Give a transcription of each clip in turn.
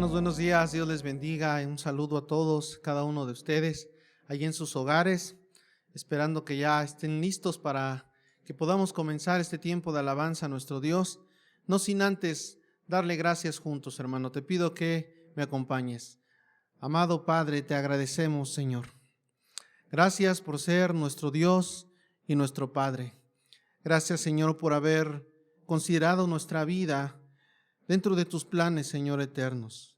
Hermanos, buenos días, Dios les bendiga. Un saludo a todos, cada uno de ustedes, allí en sus hogares, esperando que ya estén listos para que podamos comenzar este tiempo de alabanza a nuestro Dios, no sin antes darle gracias juntos, hermano. Te pido que me acompañes. Amado Padre, te agradecemos, Señor. Gracias por ser nuestro Dios y nuestro Padre. Gracias, Señor, por haber considerado nuestra vida dentro de tus planes, Señor, eternos.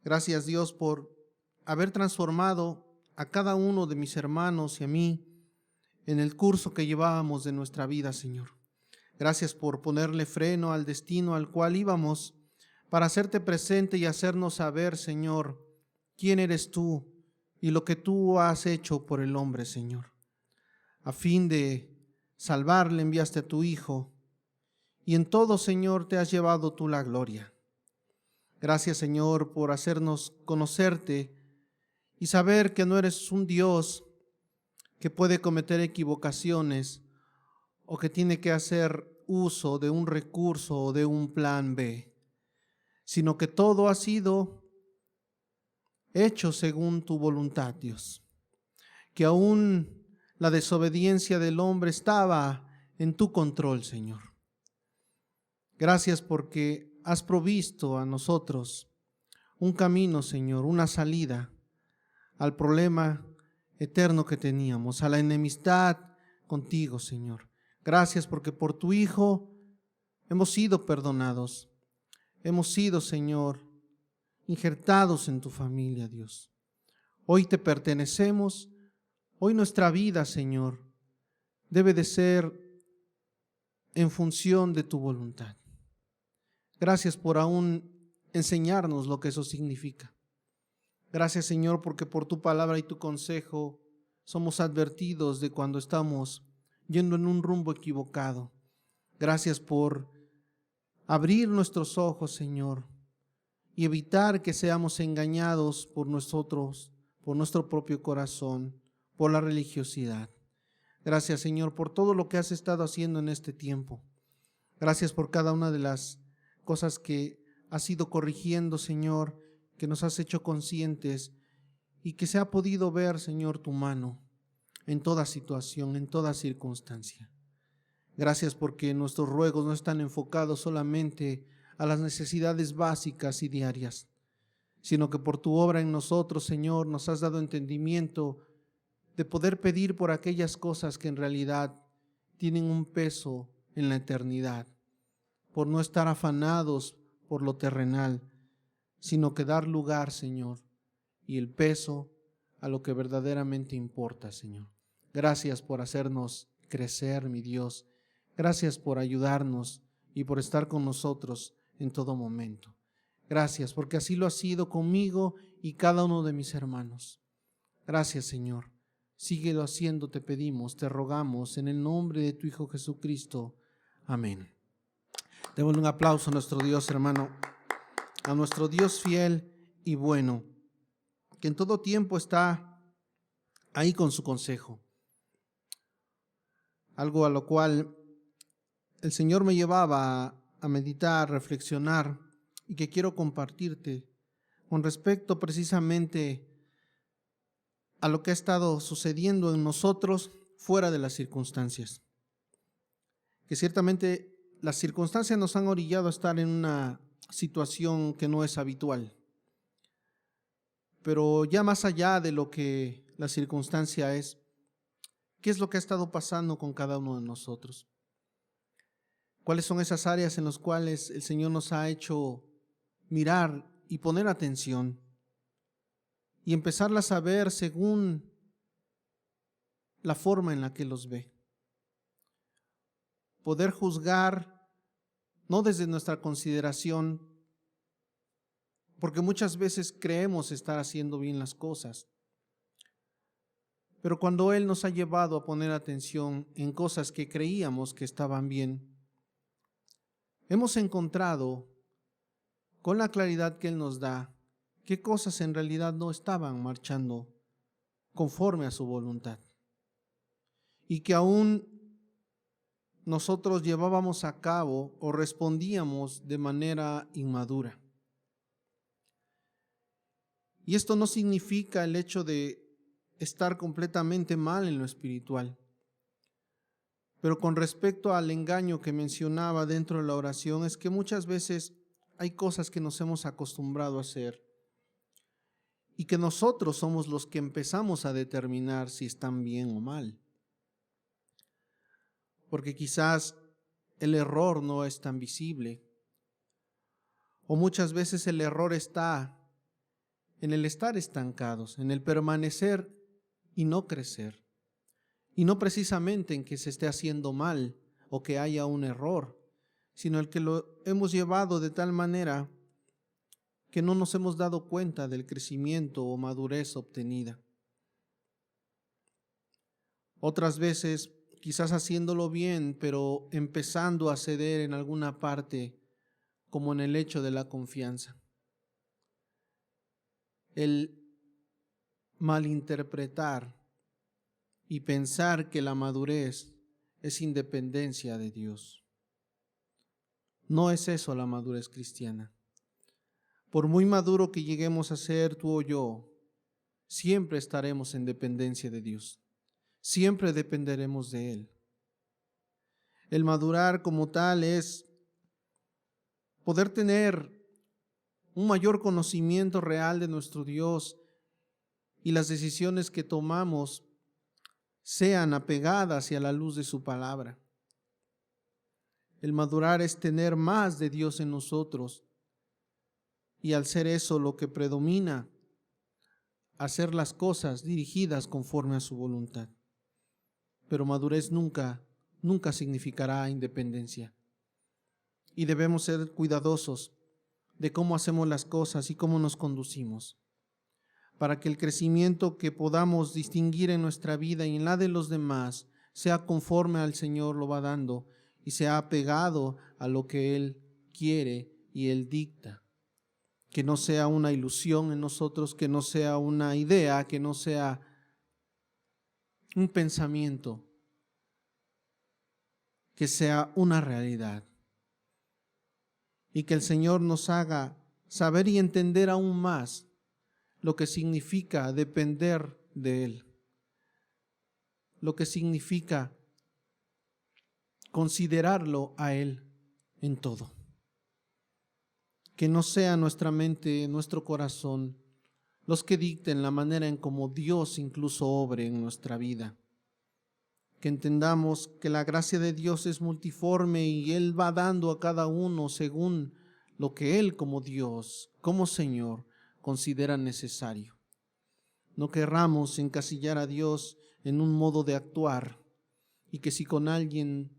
Gracias, Dios, por haber transformado a cada uno de mis hermanos y a mí en el curso que llevábamos de nuestra vida, Señor. Gracias por ponerle freno al destino al cual íbamos para hacerte presente y hacernos saber, Señor, quién eres tú y lo que tú has hecho por el hombre, Señor. A fin de salvarle enviaste a tu Hijo y en todo, Señor, te has llevado tú la gloria. Gracias, Señor, por hacernos conocerte y saber que no eres un Dios que puede cometer equivocaciones o que tiene que hacer uso de un recurso o de un plan B, sino que todo ha sido hecho según tu voluntad, Dios. Que aún la desobediencia del hombre estaba en tu control, Señor. Gracias porque has provisto a nosotros un camino, Señor, una salida al problema eterno que teníamos, a la enemistad contigo, Señor. Gracias porque por tu Hijo hemos sido perdonados. Hemos sido, Señor, injertados en tu familia, Dios. Hoy te pertenecemos. Hoy nuestra vida, Señor, debe de ser en función de tu voluntad. Gracias por aún enseñarnos lo que eso significa. Gracias, Señor, porque por tu palabra y tu consejo somos advertidos de cuando estamos yendo en un rumbo equivocado. Gracias por abrir nuestros ojos, Señor, y evitar que seamos engañados por nosotros, por nuestro propio corazón, por la religiosidad. Gracias, Señor, por todo lo que has estado haciendo en este tiempo. Gracias por cada una de las cosas que has ido corrigiendo, Señor, que nos has hecho conscientes y que se ha podido ver, Señor, tu mano en toda situación, en toda circunstancia. Gracias porque nuestros ruegos no están enfocados solamente a las necesidades básicas y diarias, sino que por tu obra en nosotros, Señor, nos has dado entendimiento de poder pedir por aquellas cosas que en realidad tienen un peso en la eternidad, por no estar afanados por lo terrenal, sino que dar lugar, Señor, y el peso a lo que verdaderamente importa, Señor. Gracias por hacernos crecer, mi Dios. Gracias por ayudarnos y por estar con nosotros en todo momento. Gracias, porque así lo has sido conmigo y cada uno de mis hermanos. Gracias, Señor. Síguelo haciendo, te pedimos, te rogamos, en el nombre de tu Hijo Jesucristo. Amén. Démosle un aplauso a nuestro Dios, hermano, a nuestro Dios fiel y bueno, que en todo tiempo está ahí con su consejo. Algo a lo cual el Señor me llevaba a meditar, reflexionar y que quiero compartirte con respecto precisamente a lo que ha estado sucediendo en nosotros fuera de las circunstancias. Que ciertamente las circunstancias nos han orillado a estar en una situación que no es habitual. Pero ya más allá de lo que la circunstancia es, ¿qué es lo que ha estado pasando con cada uno de nosotros? ¿Cuáles son esas áreas en las cuales el Señor nos ha hecho mirar y poner atención y empezarlas a ver según la forma en la que los ve? Poder juzgar no desde nuestra consideración, porque muchas veces creemos estar haciendo bien las cosas, pero cuando Él nos ha llevado a poner atención en cosas que creíamos que estaban bien, hemos encontrado con la claridad que Él nos da qué cosas en realidad no estaban marchando conforme a su voluntad y que aún nosotros llevábamos a cabo o respondíamos de manera inmadura. Y esto no significa el hecho de estar completamente mal en lo espiritual. Pero con respecto al engaño que mencionaba dentro de la oración, es que muchas veces hay cosas que nos hemos acostumbrado a hacer y que nosotros somos los que empezamos a determinar si están bien o mal. Porque quizás el error no es tan visible, o muchas veces el error está en el estar estancados, en el permanecer y no crecer. Y no precisamente en que se esté haciendo mal o que haya un error, sino el que lo hemos llevado de tal manera que no nos hemos dado cuenta del crecimiento o madurez obtenida. Otras veces, quizás haciéndolo bien, pero empezando a ceder en alguna parte, como en el hecho de la confianza. El malinterpretar y pensar que la madurez es independencia de Dios. No es eso la madurez cristiana. Por muy maduro que lleguemos a ser tú o yo, siempre estaremos en dependencia de Dios. Siempre dependeremos de Él. El madurar como tal es poder tener un mayor conocimiento real de nuestro Dios y las decisiones que tomamos sean apegadas hacia la luz de su palabra. El madurar es tener más de Dios en nosotros y al ser eso lo que predomina, hacer las cosas dirigidas conforme a su voluntad. Pero madurez nunca significará independencia. Y debemos ser cuidadosos de cómo hacemos las cosas y cómo nos conducimos, para que el crecimiento que podamos distinguir en nuestra vida y en la de los demás sea conforme al Señor lo va dando y sea apegado a lo que Él quiere y Él dicta. Que no sea una ilusión en nosotros, que no sea una idea, que no sea un pensamiento, que sea una realidad. Y que el Señor nos haga saber y entender aún más lo que significa depender de Él, lo que significa considerarlo a Él en todo. Que no sea nuestra mente, nuestro corazón, los que dicten la manera en cómo Dios incluso obre en nuestra vida. Que entendamos que la gracia de Dios es multiforme y Él va dando a cada uno según lo que Él como Dios, como Señor, considera necesario. No querramos encasillar a Dios en un modo de actuar y que si con alguien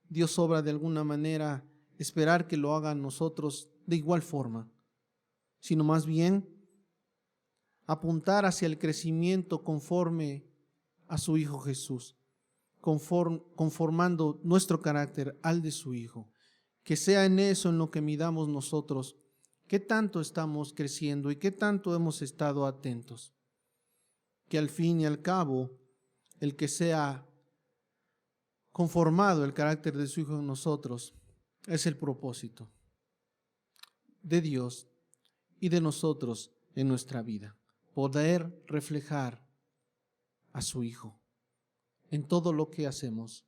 Dios obra de alguna manera, esperar que lo hagan nosotros de igual forma, sino más bien apuntar hacia el crecimiento conforme a su Hijo Jesús, conformando nuestro carácter al de su Hijo. Que sea en eso en lo que midamos nosotros, qué tanto estamos creciendo y qué tanto hemos estado atentos. Que al fin y al cabo, el que sea conformado el carácter de su Hijo en nosotros es el propósito de Dios y de nosotros en nuestra vida. Poder reflejar a su Hijo en todo lo que hacemos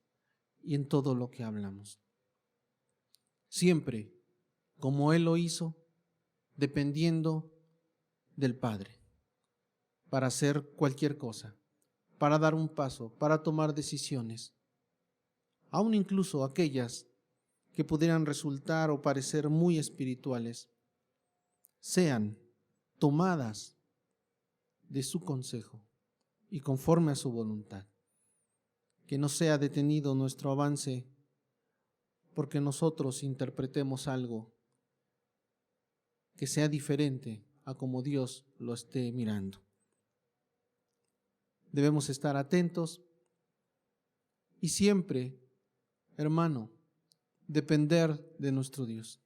y en todo lo que hablamos. Siempre como Él lo hizo, dependiendo del Padre, para hacer cualquier cosa, para dar un paso, para tomar decisiones, aun incluso aquellas que pudieran resultar o parecer muy espirituales, sean tomadas de su consejo y conforme a su voluntad. Que no sea detenido nuestro avance porque nosotros interpretemos algo que sea diferente a como Dios lo esté mirando. Debemos estar atentos y siempre, hermano, depender de nuestro Dios.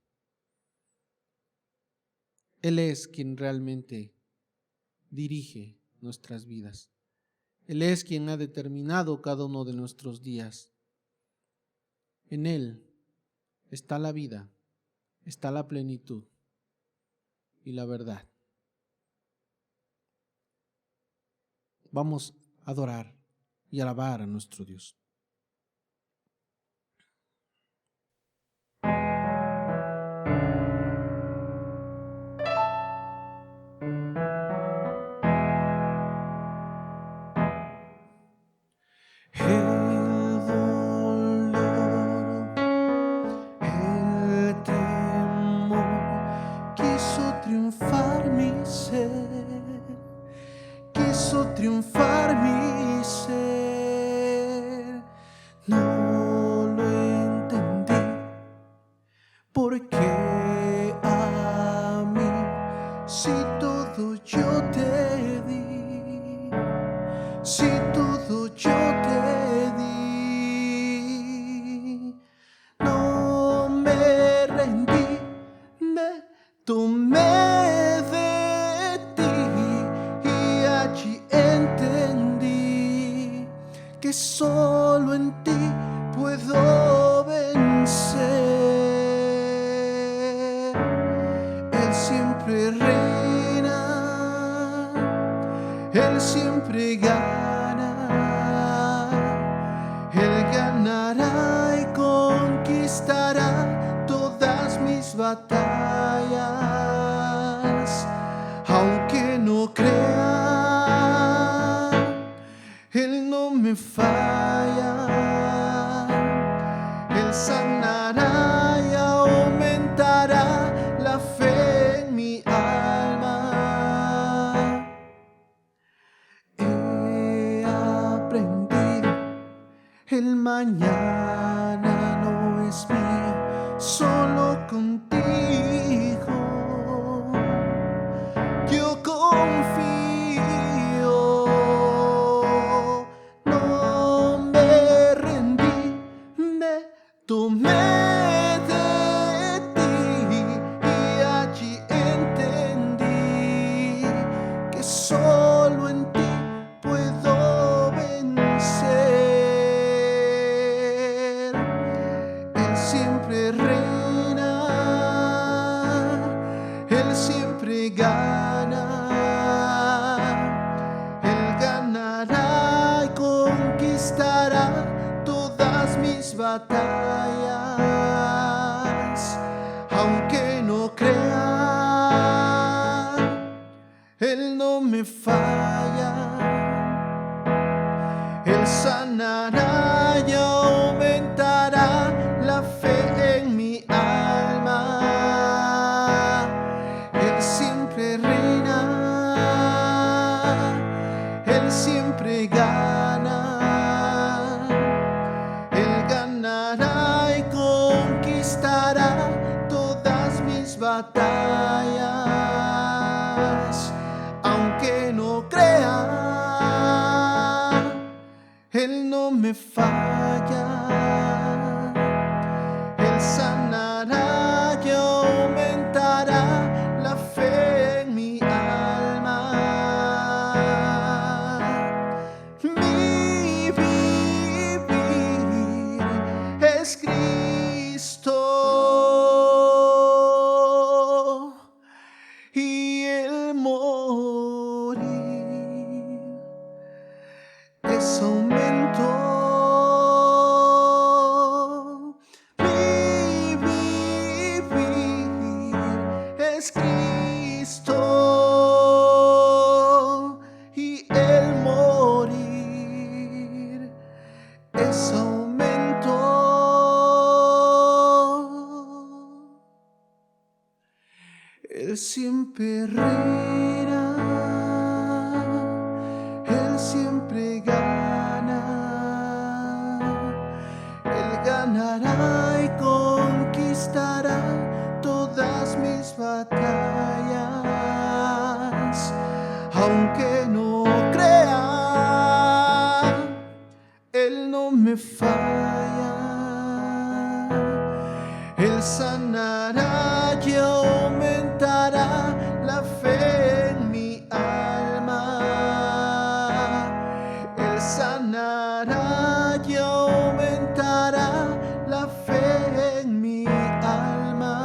Él es quien realmente dirige nuestras vidas. Él es quien ha determinado cada uno de nuestros días. En Él está la vida, está la plenitud y la verdad. vamos a adorar y alabar a nuestro Dios. Triunfar mi ser, no lo entendí, porque a mí, si todo yo te di, si todo yo te di, no me rendí, me tomé de ti y allí entendí que solo en ti puedo vencer. Él siempre reina, Él siempre gana, Él ganará y conquistará todas mis batallas, aunque no crea, Él no me falla, Él sanará y aumentará la fe en mi alma. He aprendido, el mañana no es mío, solo contigo yo confío. No me rendí, me tomé de ti y allí entendí que solo en ti puedo vencer. Él siempre reina, Él siempre gana, Él ganará y conquistará todas mis batallas, aunque no crea, Él no me falla, Él sanará y aumentará la fe en mi alma. Él siempre reina, Él siempre gana, Él ganará y conquistará todas mis batallas, aunque no crea, Él no me falla, Él sanará y aumentará la fe en mi alma. Mi vivir es Cristo y el morir es aumento. Mi vivir es Cristo y el morir es aumento. Él siempre reina, Él siempre gana, Él ganará y conquistará todas mis batallas, aunque no crea, Él no me falla, Él sanará y aumentará la fe en mi alma. Él sanará y aumentará la fe en mi alma.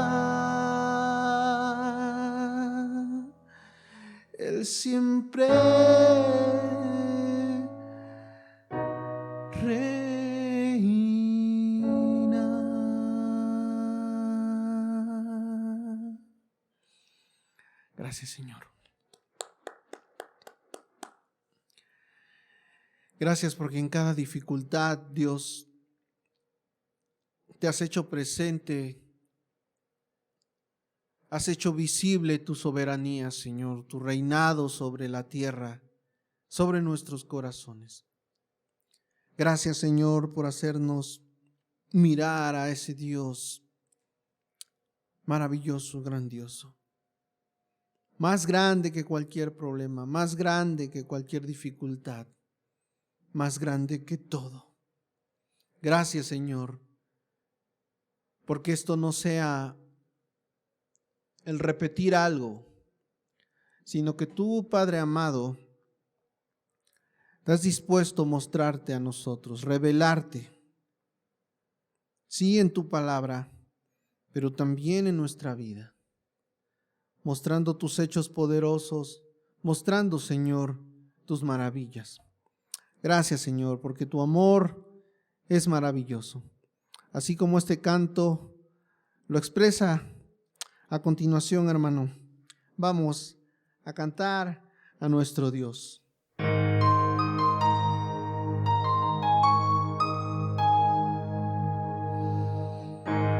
Él siempre Gracias, Señor. Gracias porque en cada dificultad, Dios, te has hecho presente, has hecho visible tu soberanía, Señor, tu reinado sobre la tierra, sobre nuestros corazones. Gracias, Señor, por hacernos mirar a ese Dios maravilloso, grandioso, más grande que cualquier problema, más grande que cualquier dificultad, más grande que todo. Gracias, Señor, porque esto no sea el repetir algo, sino que tú, Padre amado, estás dispuesto a mostrarte a nosotros, revelarte, sí, en tu palabra, pero también en nuestra vida, mostrando tus hechos poderosos, mostrando, Señor, tus maravillas. Gracias, Señor, porque tu amor es maravilloso. Así como este canto lo expresa a continuación, hermano, vamos a cantar a nuestro Dios.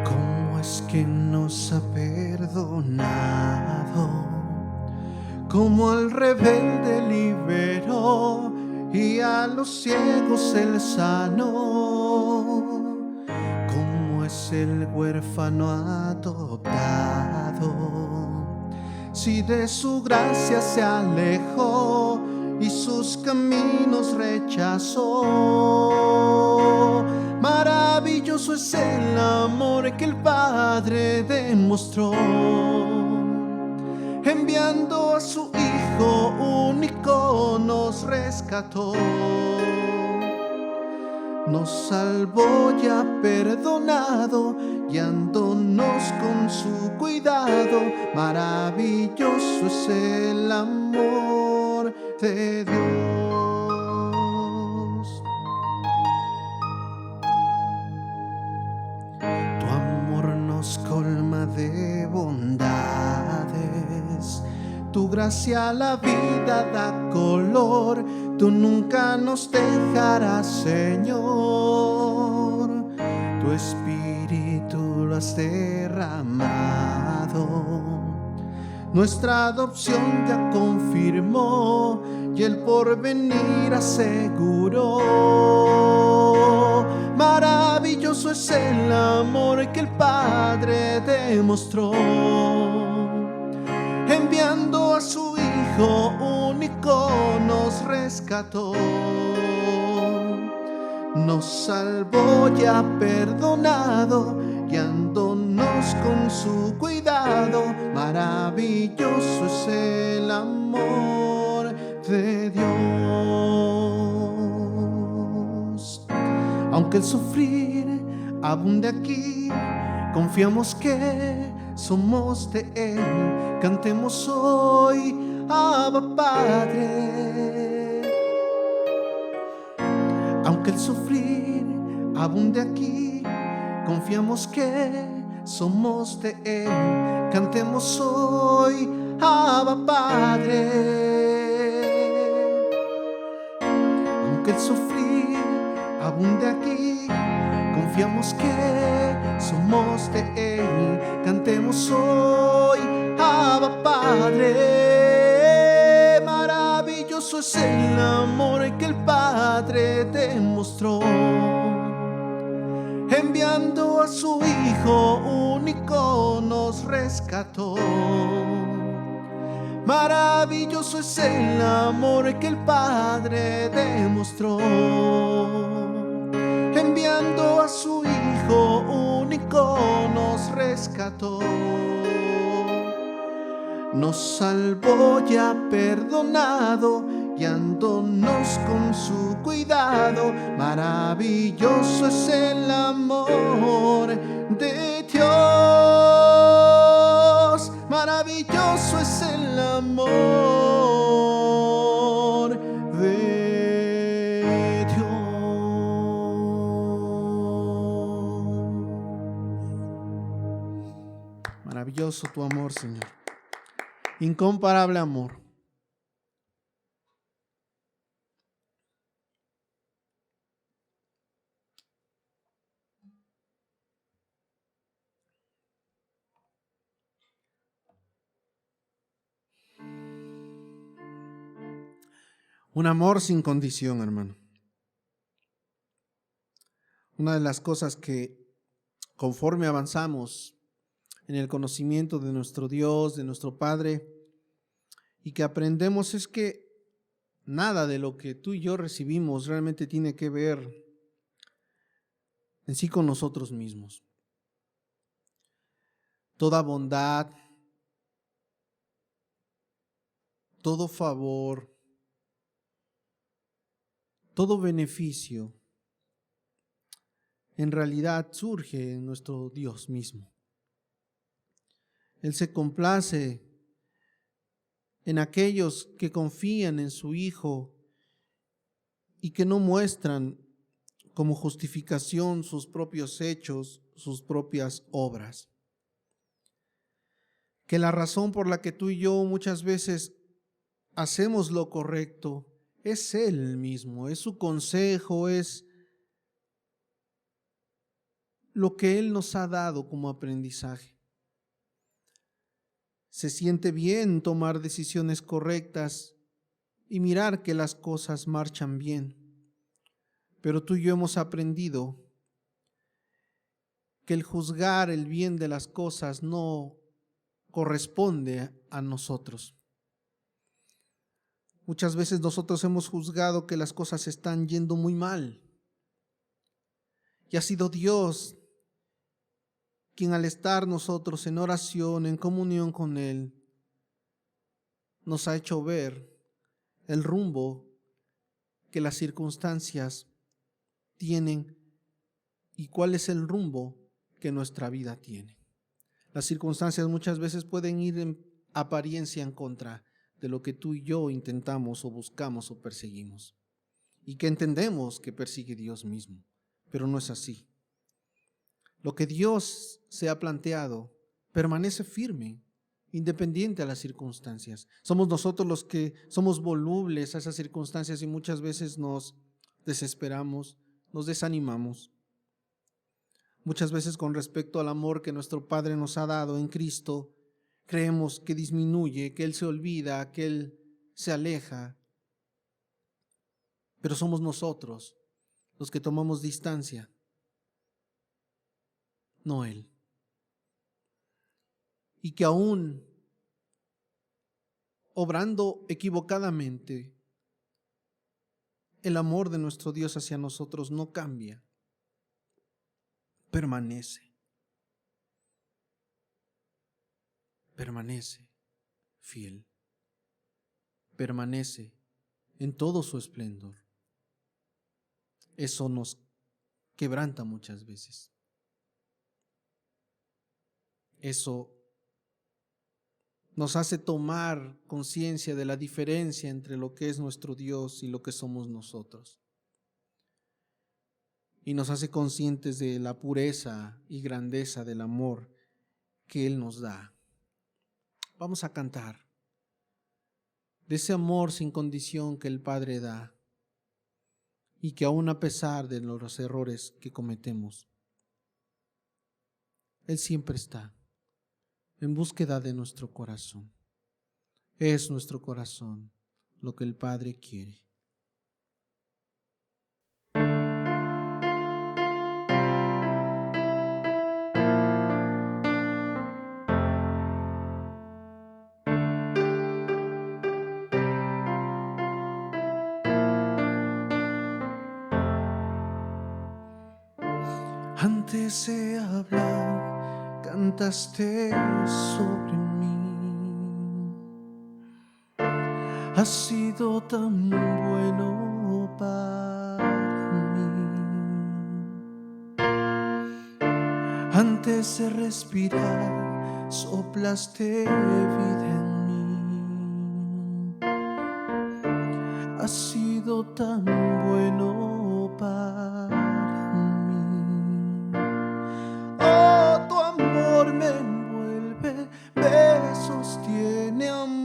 ¿Cómo es que nos ha perdonado? Como al rebelde liberó y a los ciegos él sanó. Como es el huérfano adoptado, si de su gracia se alejó y sus caminos rechazó. Maravilloso es el amor que el Padre demostró, enviando a su Hijo único nos rescató. Nos salvó y ha perdonado, guiándonos con su cuidado. Maravilloso es el amor de Dios. Tu amor nos colma de bondades, tu gracia a la vida da color. Tú nunca nos dejarás, Señor. Tu espíritu lo has derramado. Nuestra adopción ya confirmó y el porvenir aseguró. Maravilloso es el amor que el Padre demostró, enviando a su Hijo único nos rescató. Nos salvó y ha perdonado, guiándonos con su cuidado. Maravilloso es el amor de Dios. Aunque el sufrir abunde aquí, confiamos que somos de Él. Cantemos hoy, Abba Padre. Aunque el sufrir abunde aquí, confiamos que somos de Él. Cantemos hoy, Abba Padre. Aunque el sufrir abunde aquí, confiamos que somos de Él. Cantemos hoy, Abba Padre. Maravilloso es el amor que el Padre demostró, enviando a su Hijo único nos rescató. Maravilloso es el amor que el Padre demostró, enviando a su Hijo único nos rescató. Nos salvó y ha perdonado, guiándonos con su cuidado. Maravilloso es el amor de Dios. Maravilloso es el amor de Dios. Maravilloso tu amor, Señor. incomparable amor. Un amor sin condición, hermano. Una de las cosas que conforme avanzamos en el conocimiento de nuestro Dios, de nuestro Padre, y que aprendemos es que nada de lo que tú y yo recibimos realmente tiene que ver en sí con nosotros mismos. Toda bondad, todo favor, todo beneficio, en realidad surge en nuestro Dios mismo. Él se complace en aquellos que confían en su Hijo y que no muestran como justificación sus propios hechos, sus propias obras. Que la razón por la que tú y yo muchas veces hacemos lo correcto es Él mismo, es su consejo, es lo que Él nos ha dado como aprendizaje. Se siente bien tomar decisiones correctas y mirar que las cosas marchan bien. Pero tú y yo hemos aprendido que el juzgar el bien de las cosas no corresponde a nosotros. Muchas veces nosotros hemos juzgado que las cosas están yendo muy mal. Y ha sido Dios quien, al estar nosotros en oración, en comunión con Él, nos ha hecho ver el rumbo que las circunstancias tienen y cuál es el rumbo que nuestra vida tiene. Las circunstancias muchas veces pueden ir en apariencia en contra de lo que tú y yo intentamos o buscamos o perseguimos, y que entendemos que persigue Dios mismo, pero no es así. Lo que Dios se ha planteado permanece firme, independiente a las circunstancias. Somos nosotros los que somos volubles a esas circunstancias y muchas veces nos desesperamos, nos desanimamos. Muchas veces, con respecto al amor que nuestro Padre nos ha dado en Cristo, creemos que disminuye, que Él se olvida, que Él se aleja. Pero somos nosotros los que tomamos distancia, no Él. Y que aún obrando equivocadamente, el amor de nuestro Dios hacia nosotros no cambia, permanece fiel, permanece en todo su esplendor. Eso nos quebranta muchas veces. Eso nos hace tomar conciencia de la diferencia entre lo que es nuestro Dios y lo que somos nosotros. Y nos hace conscientes de la pureza y grandeza del amor que Él nos da. Vamos a cantar de ese amor sin condición que el Padre da y que aún a pesar de los errores que cometemos, Él siempre está en búsqueda de nuestro corazón. Es nuestro corazón lo que el Padre quiere. Antes de hablar, cantaste sobre mí. Has sido tan bueno para mí. Antes de respirar, soplaste vida en mí. Has sido tan bueno para mí. Oh, tu amor me envuelve, me sostiene, amor.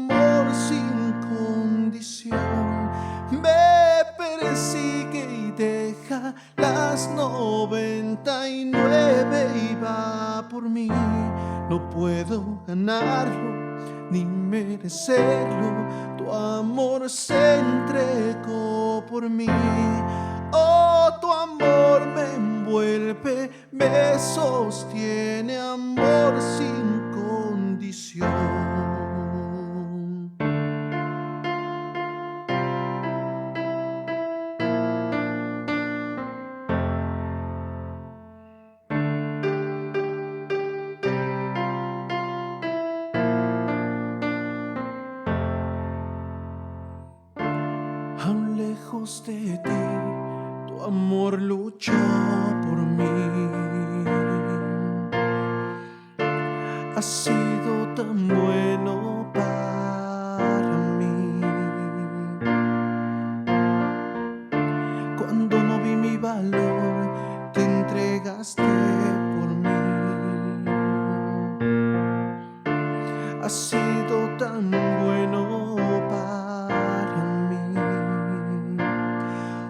merecerlo, tu amor se entregó por mí. Oh, tu amor me envuelve, me sostiene, amor sin condición. Aún lejos de ti, tu amor luchó por mí. Has sido tan bueno para mí. Cuando no vi mi valor, te entregaste por mí. Has sido tan bueno para mí.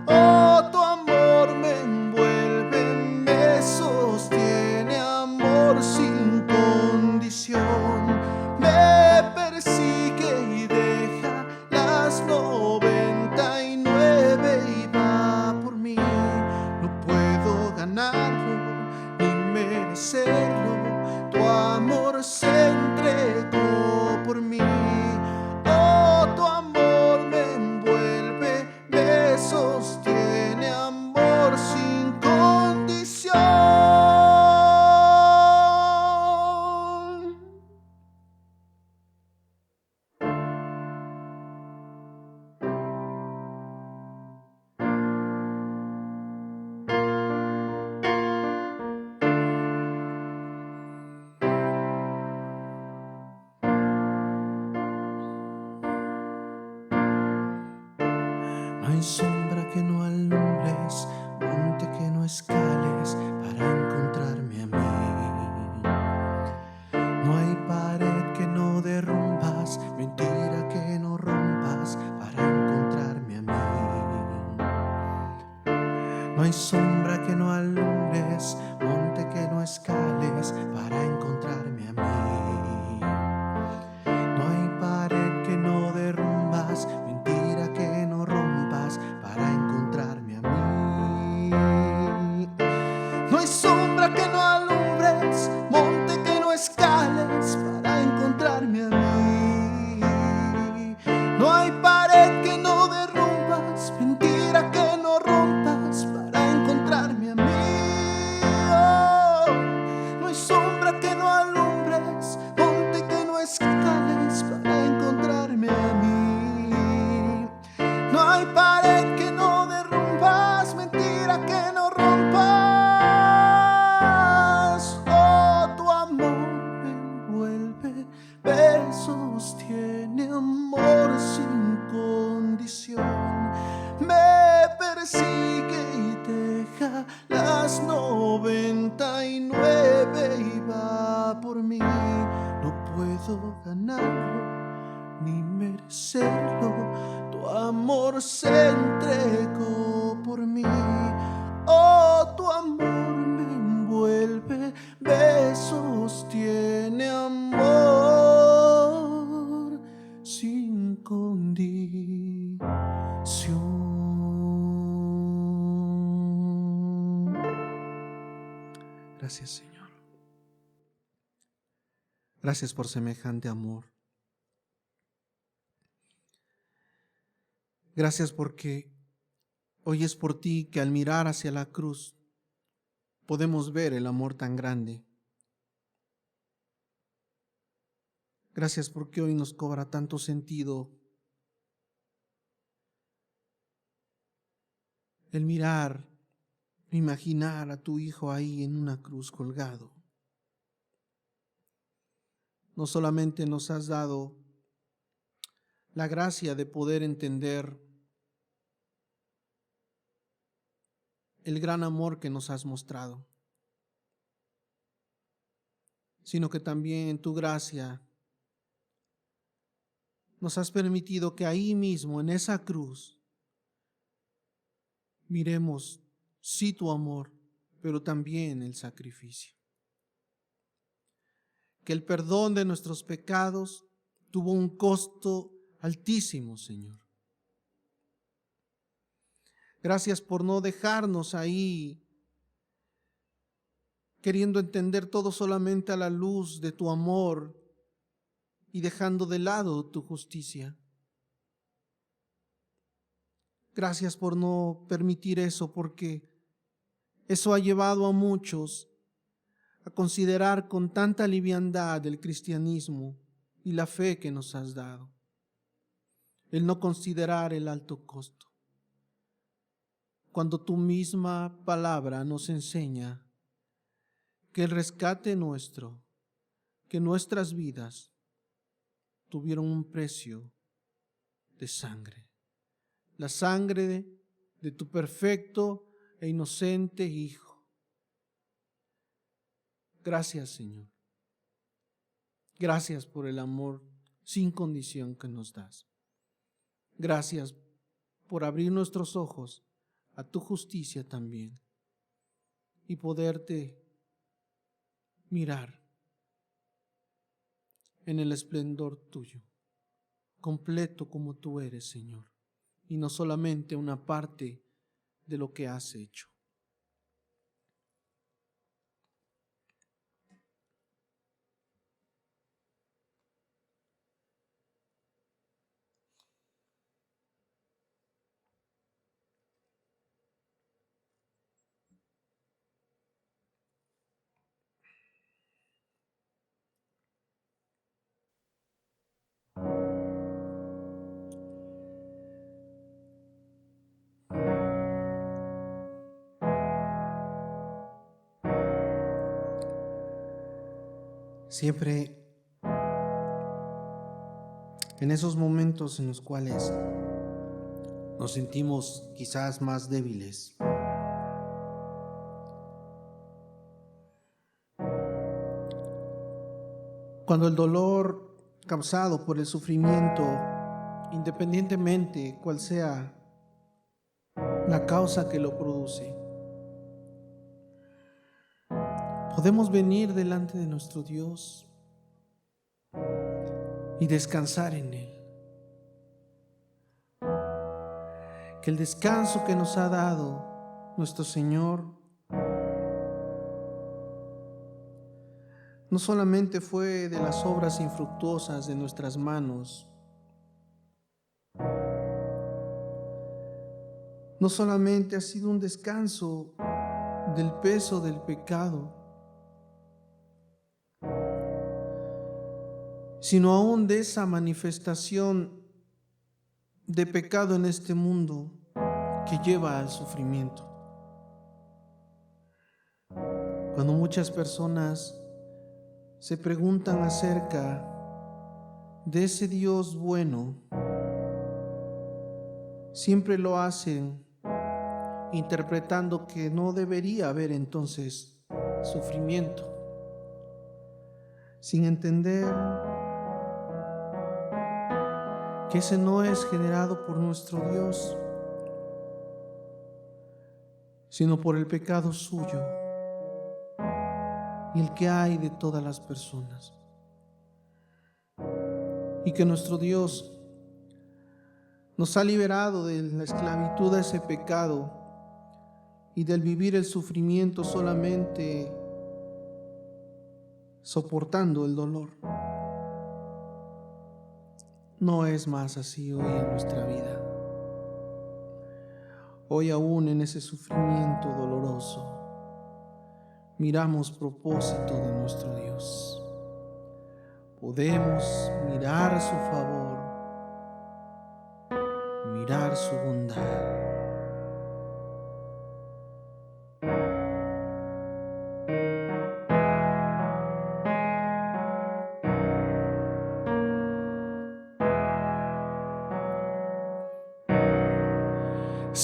Oh, tu amor me envuelve, me sostiene, amor sin condición. Me persigue y deja las 99 y va por mí. No puedo ganarlo ni merecerlo, tu amor se entregó por mí. Oh, tu amor me envuelve, me sostiene, amor sin condición. No hay sombra que no alumbres, monte que no escales para encontrarme a mí. No hay pared que no derrumbas, mentira que no rompas para encontrarme a mí. No hay sombra que no alumbres, monte que no escales para encontrarme a mí. No hay pared que no derrumbas, mentira que no rompas para encontrarme a mí. No hay sombra que no alumbres, monte que no escales para encontrarme a mí. No hay pared que no derrumbas, mentira que no rompas para encontrarme a mí. Oh, no hay sombra que no alumbres, monte que no escales para encontrarme a mí. No hay pared que no derrumbas, mentira que no rompas. Oh, tu amor me envuelve, me sostiene, amor sin condición. Me persigue y deja las 99 y va por mí. No puedo ganarlo ni merecerlo, tu amor se entregó por mí. Oh, tu amor me envuelve, me sostiene, amor sin condición. Gracias, Señor. Gracias por semejante amor. Gracias porque hoy es por ti que al mirar hacia la cruz podemos ver el amor tan grande. Gracias porque hoy nos cobra tanto sentido el mirar, imaginar a tu Hijo ahí en una cruz colgado. No solamente nos has dado la gracia de poder entender el gran amor que nos has mostrado, sino que también en tu gracia nos has permitido que ahí mismo, en esa cruz, miremos, sí, tu amor, pero también el sacrificio. Que el perdón de nuestros pecados tuvo un costo altísimo, Señor. Gracias por no dejarnos ahí queriendo entender todo solamente a la luz de tu amor y dejando de lado tu justicia. Gracias por no permitir eso, porque eso ha llevado a muchos a considerar con tanta liviandad el cristianismo y la fe que nos has dado. El no considerar el alto costo. Cuando tu misma palabra nos enseña que el rescate nuestro, que nuestras vidas tuvieron un precio de sangre. La sangre de tu perfecto e inocente Hijo. Gracias, Señor. Gracias por el amor sin condición que nos das. Gracias por abrir nuestros ojos a tu justicia también y poderte mirar en el esplendor tuyo, completo como tú eres, Señor, y no solamente una parte de lo que has hecho. Siempre en esos momentos en los cuales nos sentimos quizás más débiles, cuando el dolor causado por el sufrimiento, independientemente cuál sea la causa que lo produce, podemos venir delante de nuestro Dios y descansar en Él. Que el descanso que nos ha dado nuestro Señor no solamente fue de las obras infructuosas de nuestras manos, no solamente ha sido un descanso del peso del pecado, sino aún de esa manifestación de pecado en este mundo que lleva al sufrimiento. Cuando muchas personas se preguntan acerca de ese Dios bueno, siempre lo hacen interpretando que no debería haber entonces sufrimiento, sin entender que ese no es generado por nuestro Dios, sino por el pecado suyo y el que hay de todas las personas. Y que nuestro Dios nos ha liberado de la esclavitud de ese pecado y del vivir el sufrimiento solamente soportando el dolor. No es más así hoy en nuestra vida. Hoy aún en ese sufrimiento doloroso miramos propósito de nuestro Dios. Podemos mirar su favor, mirar su bondad.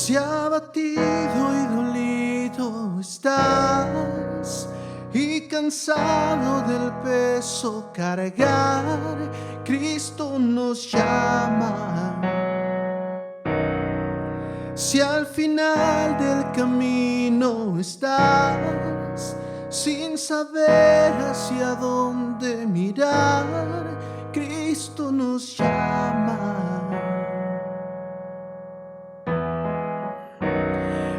Si abatido y dolido estás y cansado del peso cargar, Cristo nos llama. Si al final del camino estás sin saber hacia dónde mirar, Cristo Cristo nos llama.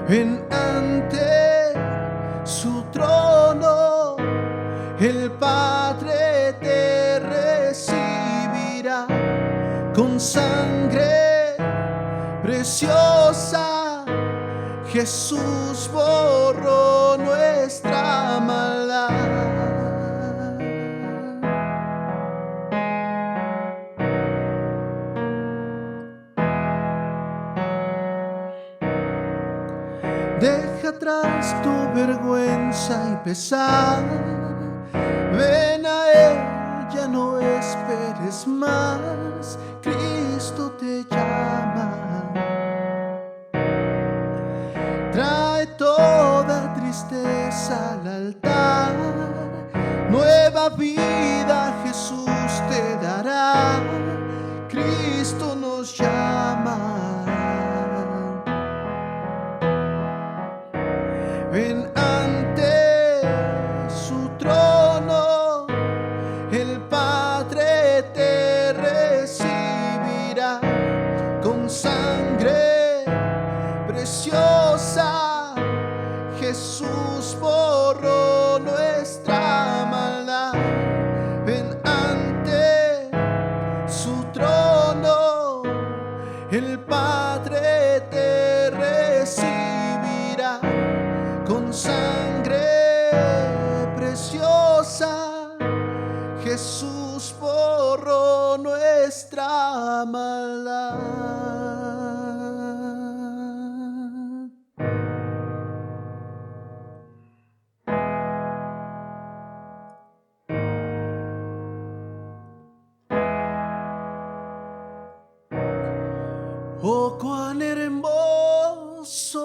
Ven ante su trono, el Padre te recibirá con sangre preciosa. Jesús borró nuestra maldad. Deja atrás tu vergüenza y pesar. Ven a Él, ya no esperes más. Cristo te llama. Trae toda tristeza al altar. Nueva vida Jesús te dará. Cristo nos llama. Ven ante su trono, el Padre te recibirá con sangre preciosa. Jesús borró nuestra maldad. Ven ante su trono, el Padre te recibirá con sangre preciosa. Jesús borró nuestra maldad. Oh, cuán hermoso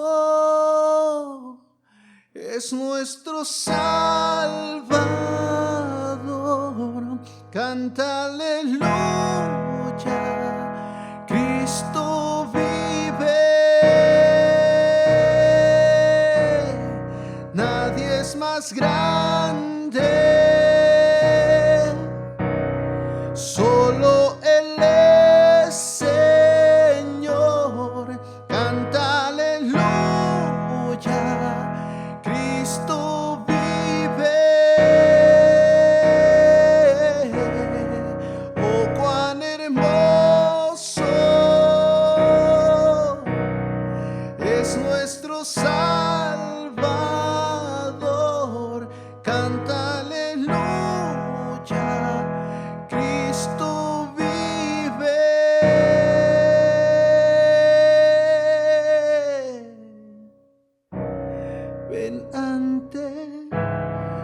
es nuestro Salvador. Canta aleluya, Cristo vive. Nadie es más grande, solo Él es Señor. Canta aleluya, Cristo vive. Oh, cuán hermoso es nuestro Salvador. Canta aleluya, Cristo vive. Ven ante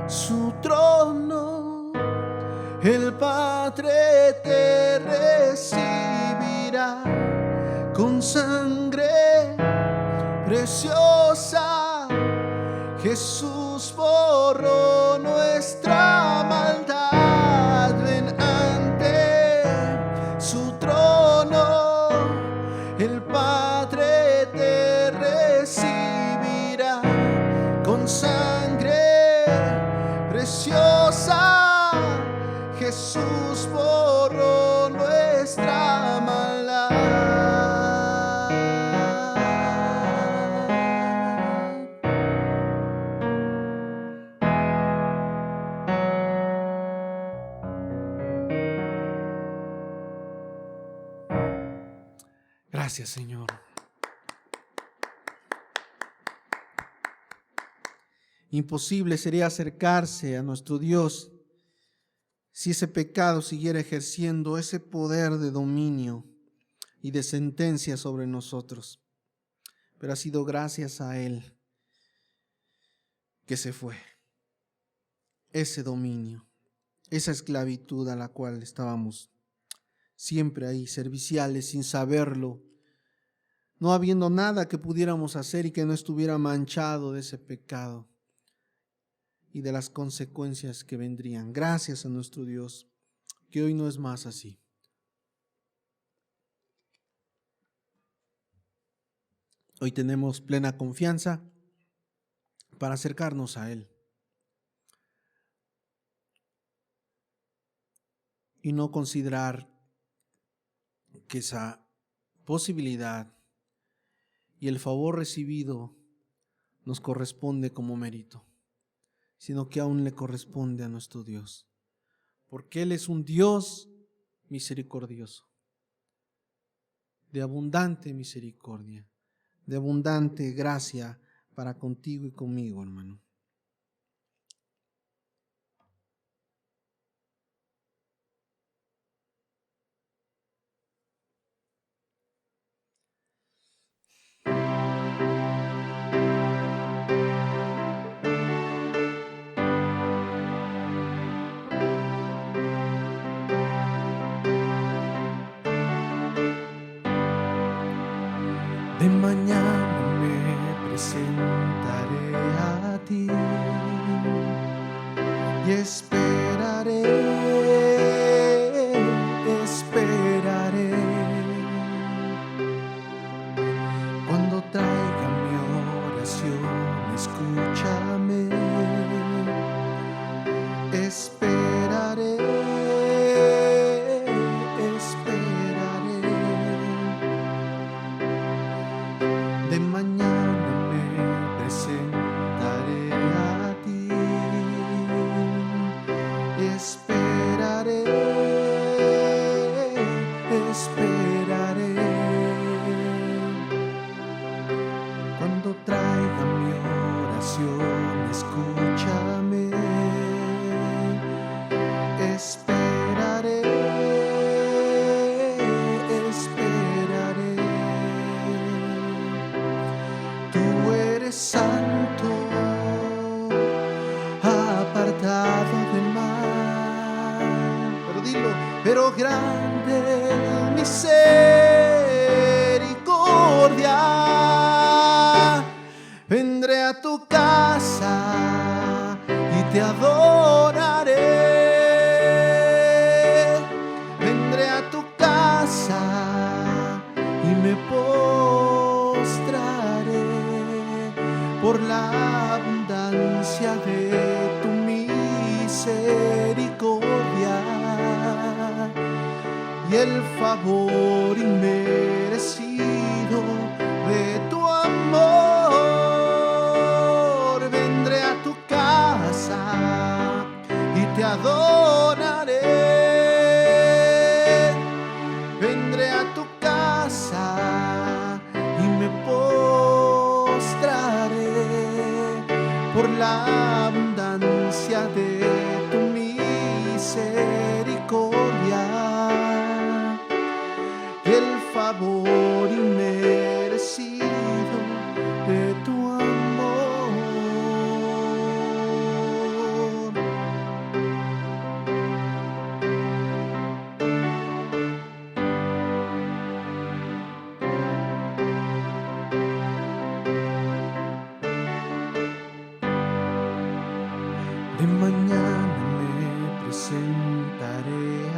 su trono, el Padre te recibirá con sangre preciosa. Jesús borró nuestra maldad. Ven ante su trono, el Padre te recibirá con sangre preciosa. Jesús borró nuestra maldad. Gracias, Señor. Imposible sería acercarse a nuestro Dios si ese pecado siguiera ejerciendo ese poder de dominio y de sentencia sobre nosotros. Pero ha sido gracias a Él que se fue ese dominio, esa esclavitud a la cual estábamos siempre ahí, serviciales, sin saberlo, no habiendo nada que pudiéramos hacer y que no estuviera manchado de ese pecado y de las consecuencias que vendrían. Gracias a nuestro Dios, que hoy no es más así. Hoy tenemos plena confianza para acercarnos a Él y no considerar que esa posibilidad y el favor recibido nos corresponde como mérito, sino que aún le corresponde a nuestro Dios, porque Él es un Dios misericordioso, de abundante misericordia, de abundante gracia para contigo y conmigo, hermano. De mañana me presentaré a ti y esperaré, esperaré. Cuando traiga mi oración, escúchame. Esperaré, esperaré. De mañana me presentaré a ti. Esperaré, esperaré. Cuando traiga mi oración, escúchame. Esperaré, esperaré. Tú eres santo, apartado del mal. Pero dilo, pero grande misericordia. Vendré a tu casa y te adoraré. Vendré a tu casa y me postraré por la abundancia de tu misericordia y el favor inmerecido de tu amor. Vendré a tu casa y te adoraré. Vendré a tu casa y me postraré por la abundancia de tu misericordia y el favor inmerecido de tu amor. De mañana me presentaré a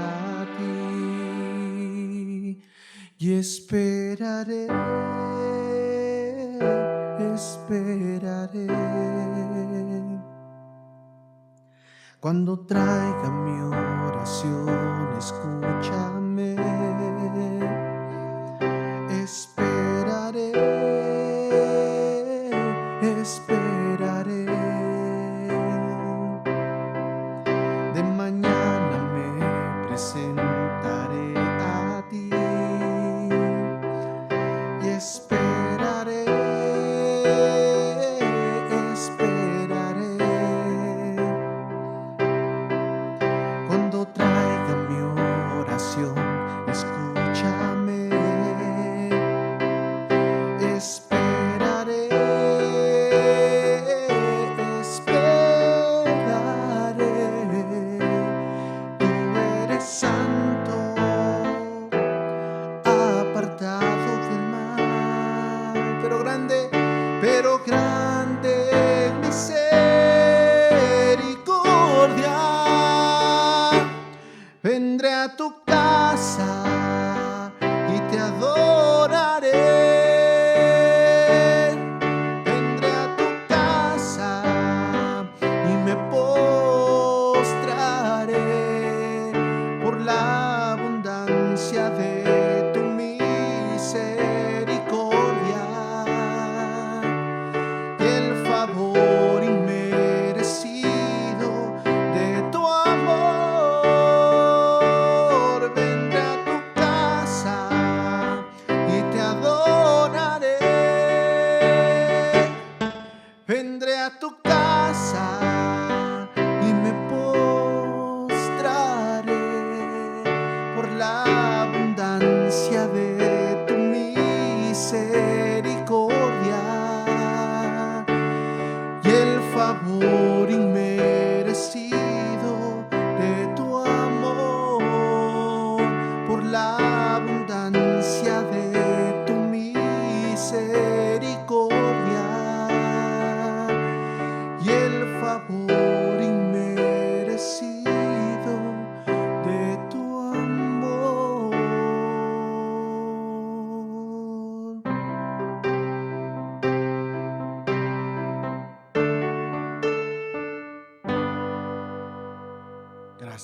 ti y esperaré, esperaré. Cuando traiga mi oración, escúchame. Esperaré, esperaré. De mañana me presentaré a ti y esperaré, esperaré. Cuando traiga mi oración, escúchame. Esperaré, esperaré. Tú eres santo, apartado del mal.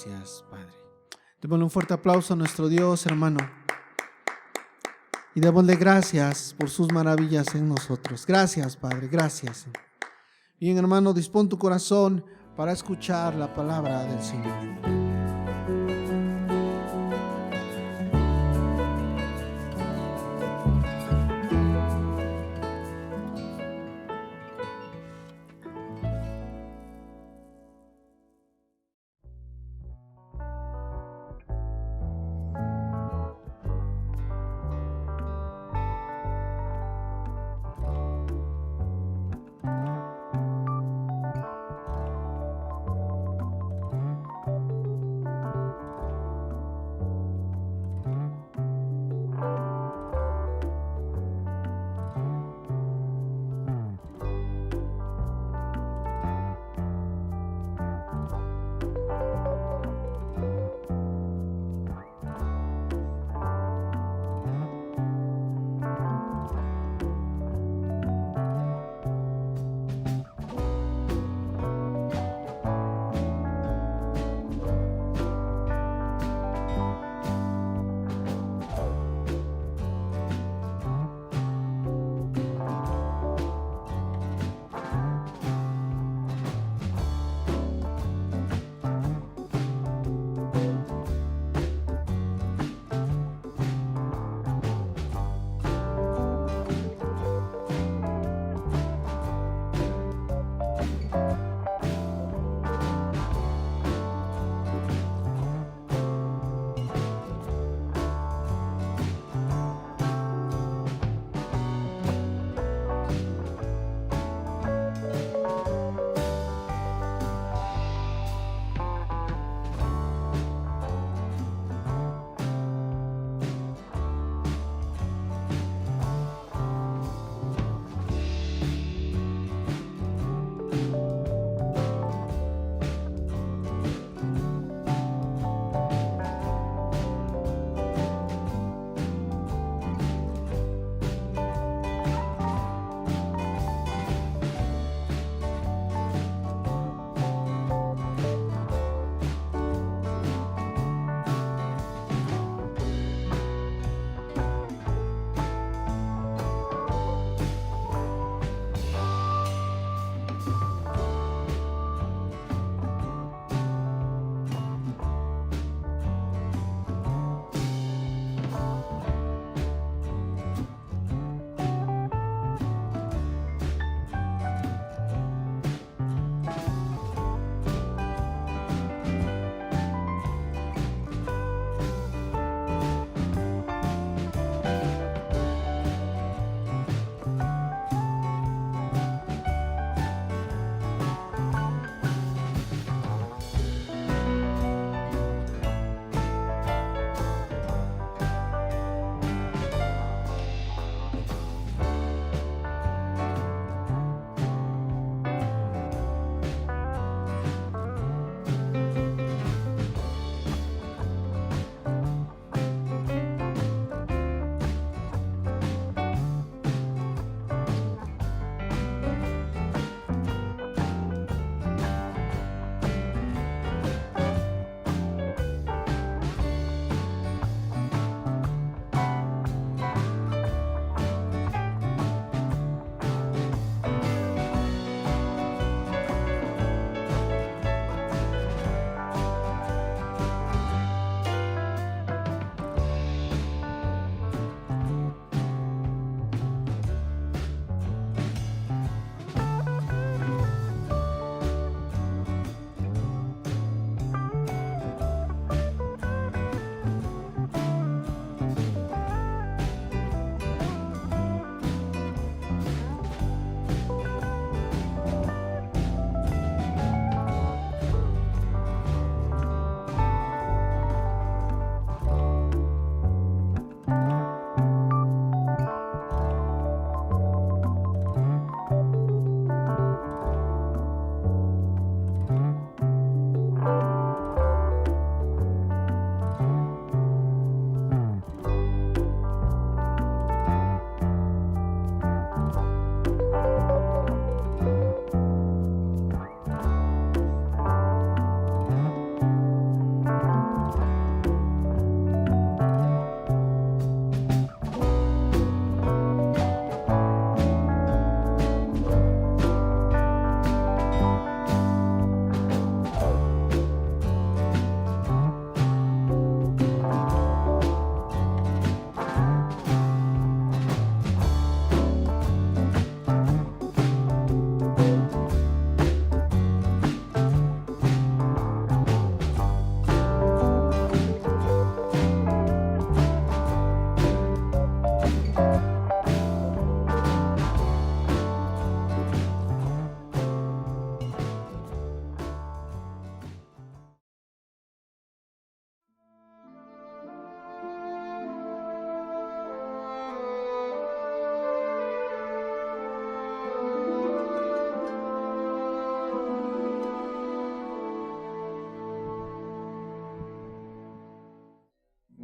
Gracias, Padre. Démosle un fuerte aplauso a nuestro Dios, hermano. Y démosle gracias por sus maravillas en nosotros. Gracias, Padre, gracias. Bien, hermano, dispón tu corazón para escuchar la palabra del Señor.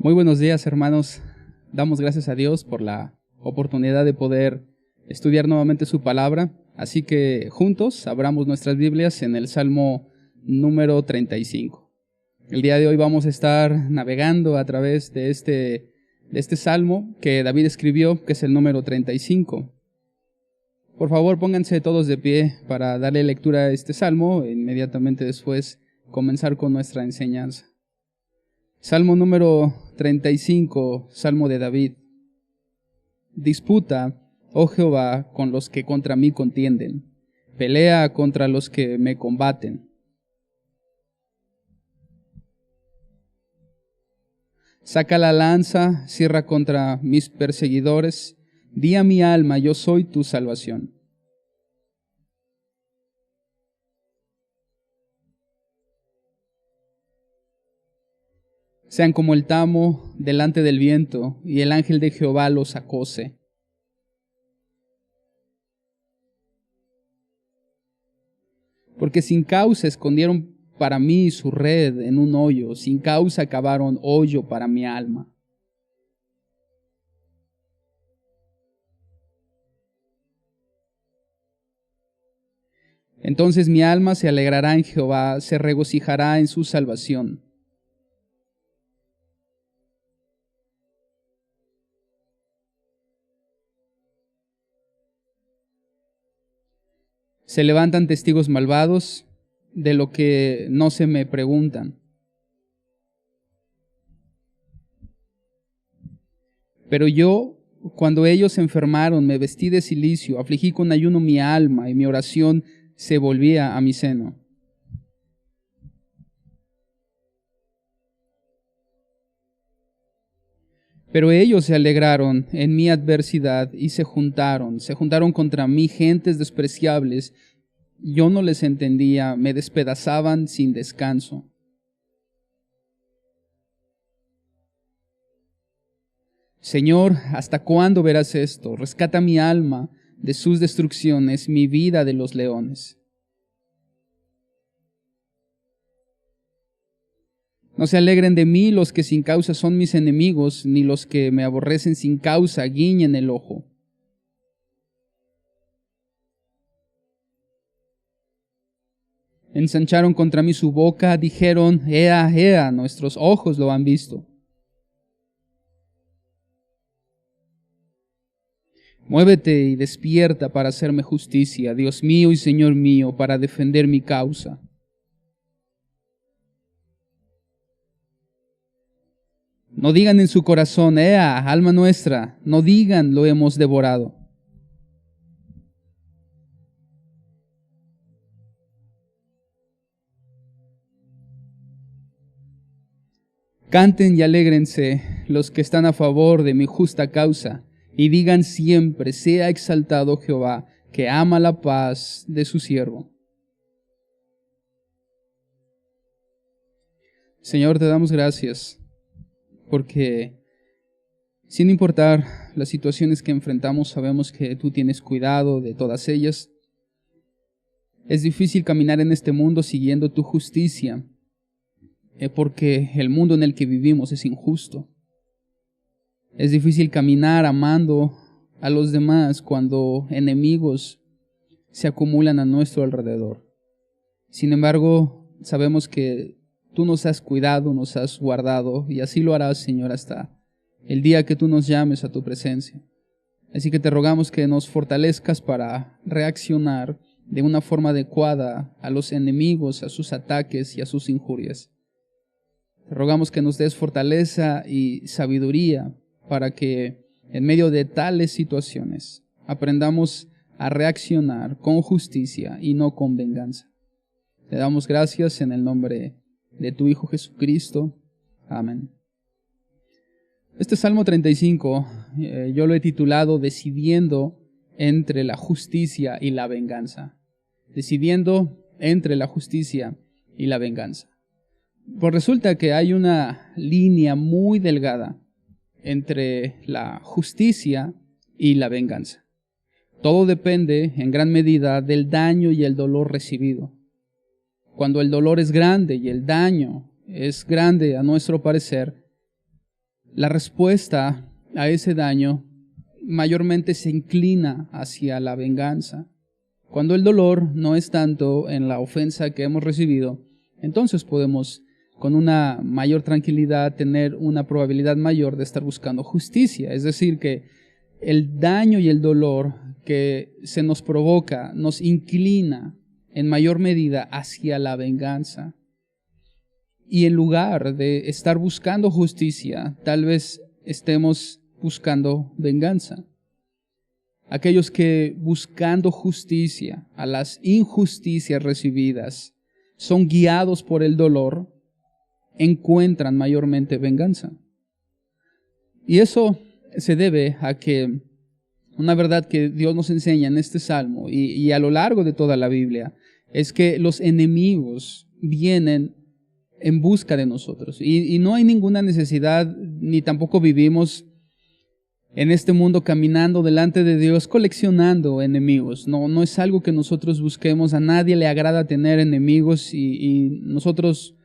Muy buenos días, hermanos. Damos gracias a Dios por la oportunidad de poder estudiar nuevamente su palabra. Así que juntos abramos nuestras Biblias en el Salmo número 35. El día de hoy vamos a estar navegando a través de este salmo que David escribió, que es el número 35. Por favor, pónganse todos de pie para darle lectura a este salmo e inmediatamente después comenzar con nuestra enseñanza. Salmo número 35, Salmo de David. Disputa, oh Jehová, con los que contra mí contienden. Pelea contra los que me combaten. Saca la lanza, cierra contra mis perseguidores. Di a mi alma, yo soy tu salvación. Sean como el tamo delante del viento, y el ángel de Jehová los acose. Porque sin causa escondieron para mí su red en un hoyo, sin causa cavaron hoyo para mi alma. Entonces mi alma se alegrará en Jehová, se regocijará en su salvación. Se levantan testigos malvados de lo que no se me preguntan. Pero yo, cuando ellos se enfermaron, me vestí de cilicio, afligí con ayuno mi alma, y mi oración se volvía a mi seno. Pero ellos se alegraron en mi adversidad y se juntaron contra mí gentes despreciables. Yo no les entendía, me despedazaban sin descanso. Señor, ¿hasta cuándo verás esto? Rescata mi alma de sus destrucciones, mi vida de los leones. No se alegren de mí los que sin causa son mis enemigos, ni los que me aborrecen sin causa guiñen el ojo. Ensancharon contra mí su boca, dijeron, Ea, Ea, nuestros ojos lo han visto. Muévete y despierta para hacerme justicia, Dios mío y Señor mío, para defender mi causa. No digan en su corazón, Ea, alma nuestra, no digan, lo hemos devorado. Canten y alégrense los que están a favor de mi justa causa, y digan siempre, sea exaltado Jehová, que ama la paz de su siervo. Señor, te damos gracias, porque sin importar las situaciones que enfrentamos, sabemos que tú tienes cuidado de todas ellas. Es difícil caminar en este mundo siguiendo tu justicia, porque el mundo en el que vivimos es injusto. Es difícil caminar amando a los demás cuando enemigos se acumulan a nuestro alrededor. Sin embargo, sabemos que tú nos has cuidado, nos has guardado, y así lo harás, Señor, hasta el día que tú nos llames a tu presencia. Así que te rogamos que nos fortalezcas para reaccionar de una forma adecuada a los enemigos, a sus ataques y a sus injurias. Te rogamos que nos des fortaleza y sabiduría para que en medio de tales situaciones aprendamos a reaccionar con justicia y no con venganza. Te damos gracias en el nombre de tu Hijo Jesucristo. Amén. Este Salmo 35 yo lo he titulado Decidiendo entre la justicia y la venganza. Decidiendo entre la justicia y la venganza. Pues resulta que hay una línea muy delgada entre la justicia y la venganza. Todo depende en gran medida del daño y el dolor recibido. Cuando el dolor es grande y el daño es grande a nuestro parecer, la respuesta a ese daño mayormente se inclina hacia la venganza. Cuando el dolor no es tanto en la ofensa que hemos recibido, entonces podemos con una mayor tranquilidad tener una probabilidad mayor de estar buscando justicia. Es decir, que el daño y el dolor que se nos provoca nos inclina en mayor medida hacia la venganza. Y en lugar de estar buscando justicia, tal vez estemos buscando venganza. Aquellos que buscando justicia a las injusticias recibidas son guiados por el dolor, encuentran mayormente venganza. Y eso se debe a que una verdad que Dios nos enseña en este salmo y a lo largo de toda la Biblia es que los enemigos vienen en busca de nosotros. Y no hay ninguna necesidad, ni tampoco vivimos en este mundo caminando delante de Dios coleccionando enemigos. No es algo que nosotros busquemos. A nadie le agrada tener enemigos y nosotros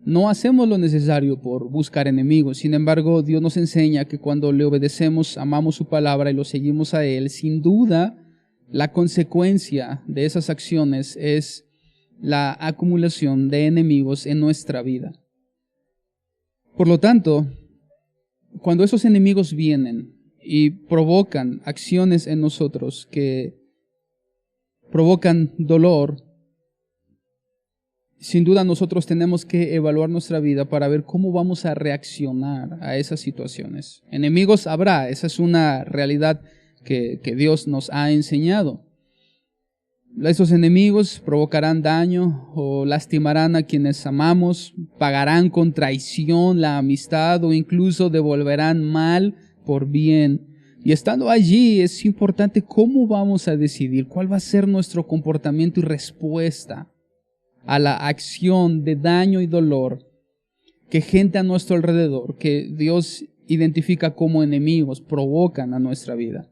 no hacemos lo necesario por buscar enemigos. Sin embargo, Dios nos enseña que cuando le obedecemos, amamos su palabra y lo seguimos a Él, sin duda la consecuencia de esas acciones es la acumulación de enemigos en nuestra vida. Por lo tanto, cuando esos enemigos vienen y provocan acciones en nosotros que provocan dolor, sin duda nosotros tenemos que evaluar nuestra vida para ver cómo vamos a reaccionar a esas situaciones. Enemigos habrá, esa es una realidad que Dios nos ha enseñado. Esos enemigos provocarán daño o lastimarán a quienes amamos, pagarán con traición la amistad o incluso devolverán mal por bien. Y estando allí es importante cómo vamos a decidir, cuál va a ser nuestro comportamiento y respuesta a la acción de daño y dolor que gente a nuestro alrededor, que Dios identifica como enemigos, provocan a nuestra vida.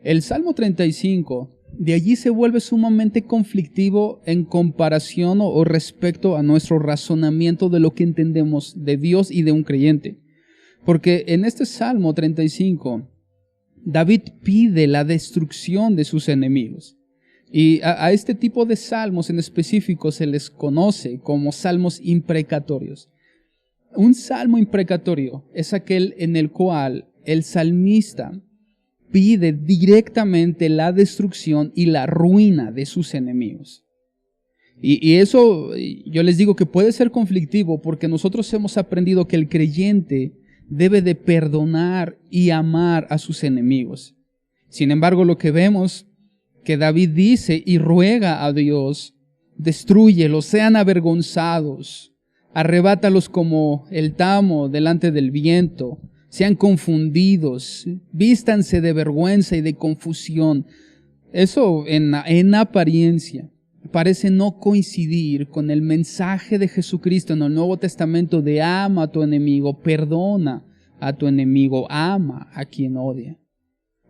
El Salmo 35, de allí se vuelve sumamente conflictivo en comparación o respecto a nuestro razonamiento de lo que entendemos de Dios y de un creyente. Porque en este Salmo 35, David pide la destrucción de sus enemigos. Y a este tipo de salmos en específico se les conoce como salmos imprecatorios. Un salmo imprecatorio es aquel en el cual el salmista pide directamente la destrucción y la ruina de sus enemigos. Y eso yo les digo que puede ser conflictivo porque nosotros hemos aprendido que el creyente debe de perdonar y amar a sus enemigos. Sin embargo, lo que vemos que David dice y ruega a Dios, destrúyelos, sean avergonzados, arrebátalos como el tamo delante del viento, sean confundidos, vístanse de vergüenza y de confusión. Eso en apariencia parece no coincidir con el mensaje de Jesucristo en el Nuevo Testamento de ama a tu enemigo, perdona a tu enemigo, ama a quien odia.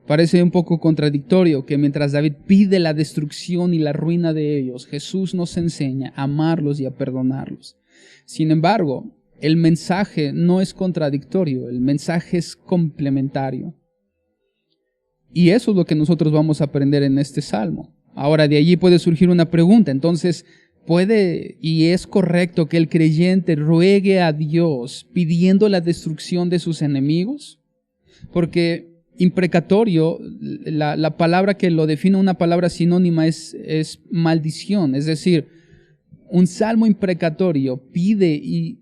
Parece un poco contradictorio que mientras David pide la destrucción y la ruina de ellos, Jesús nos enseña a amarlos y a perdonarlos. Sin embargo, el mensaje no es contradictorio, el mensaje es complementario. Y eso es lo que nosotros vamos a aprender en este salmo. Ahora, de allí puede surgir una pregunta. Entonces, ¿puede y es correcto que el creyente ruegue a Dios pidiendo la destrucción de sus enemigos? Porque imprecatorio, la palabra que lo define, una palabra sinónima es maldición. Es decir, un salmo imprecatorio pide y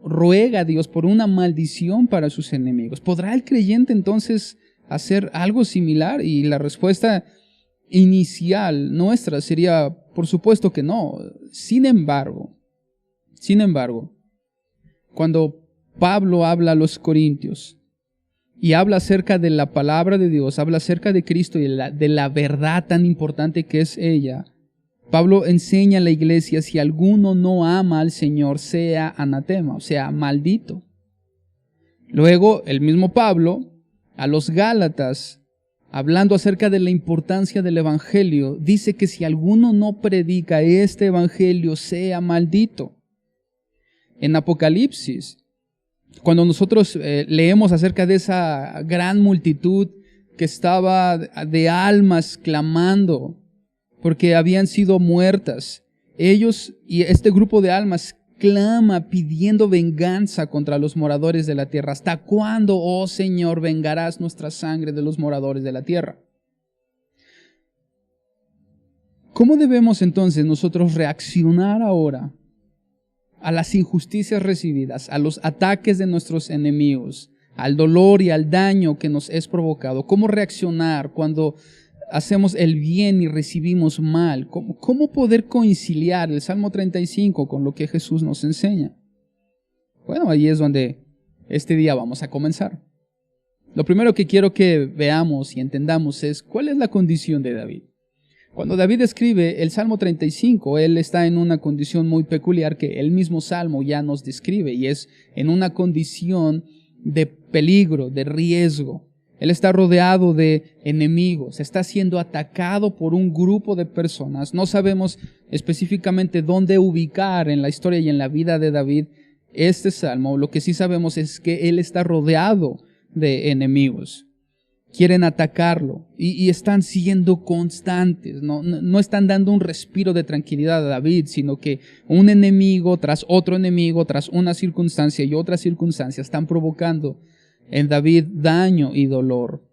ruega a Dios por una maldición para sus enemigos. ¿Podrá el creyente entonces hacer algo similar? Y la respuesta inicial nuestra sería, por supuesto que no. Sin embargo, cuando Pablo habla a los corintios y habla acerca de la palabra de Dios, habla acerca de Cristo y de la verdad tan importante que es ella, Pablo enseña a la iglesia: si alguno no ama al Señor, sea anatema, o sea, maldito. Luego, el mismo Pablo, a los Gálatas, hablando acerca de la importancia del Evangelio, dice que si alguno no predica este Evangelio, sea maldito. En Apocalipsis, Cuando nosotros leemos acerca de esa gran multitud que estaba de almas clamando porque habían sido muertas, ellos y este grupo de almas clama pidiendo venganza contra los moradores de la tierra. ¿Hasta cuándo, oh Señor, vengarás nuestra sangre de los moradores de la tierra? ¿Cómo debemos entonces nosotros reaccionar ahora a las injusticias recibidas, a los ataques de nuestros enemigos, al dolor y al daño que nos es provocado? ¿Cómo reaccionar cuando hacemos el bien y recibimos mal? ¿Cómo poder conciliar el Salmo 35 con lo que Jesús nos enseña? Bueno, ahí es donde este día vamos a comenzar. Lo primero que quiero que veamos y entendamos es cuál es la condición de David. Cuando David escribe el Salmo 35, él está en una condición muy peculiar que el mismo Salmo ya nos describe, y es en una condición de peligro, de riesgo. Él está rodeado de enemigos, está siendo atacado por un grupo de personas. No sabemos específicamente dónde ubicar en la historia y en la vida de David este salmo. Lo que sí sabemos es que él está rodeado de enemigos. Quieren atacarlo y están siendo constantes. No están dando un respiro de tranquilidad a David, sino que un enemigo tras otro enemigo, tras una circunstancia y otra circunstancia, están provocando en David daño y dolor.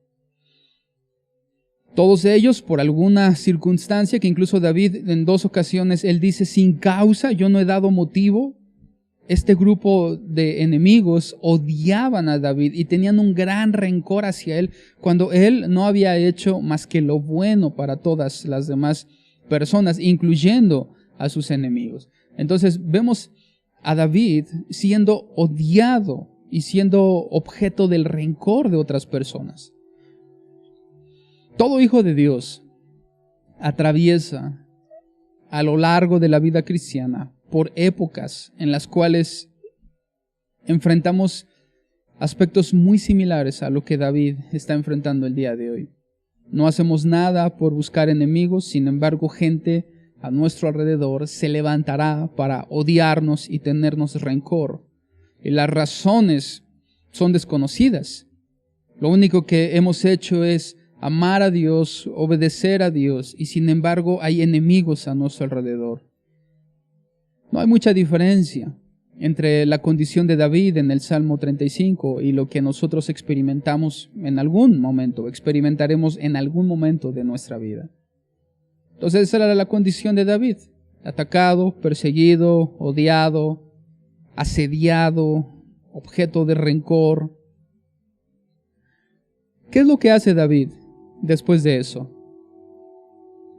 Todos ellos por alguna circunstancia que incluso David en 2 ocasiones él dice sin causa, yo no he dado motivo. Este grupo de enemigos odiaban a David y tenían un gran rencor hacia él cuando él no había hecho más que lo bueno para todas las demás personas, incluyendo a sus enemigos. Entonces vemos a David siendo odiado y siendo objeto del rencor de otras personas. Todo hijo de Dios atraviesa a lo largo de la vida cristiana por épocas en las cuales enfrentamos aspectos muy similares a lo que David está enfrentando el día de hoy. No hacemos nada por buscar enemigos, sin embargo, gente a nuestro alrededor se levantará para odiarnos y tenernos rencor. Y las razones son desconocidas. Lo único que hemos hecho es amar a Dios, obedecer a Dios, y sin embargo hay enemigos a nuestro alrededor. No hay mucha diferencia entre la condición de David en el Salmo 35 y lo que nosotros experimentamos en algún momento, experimentaremos en algún momento de nuestra vida. Entonces esa era la condición de David: atacado, perseguido, odiado, asediado, objeto de rencor. ¿Qué es lo que hace David después de eso?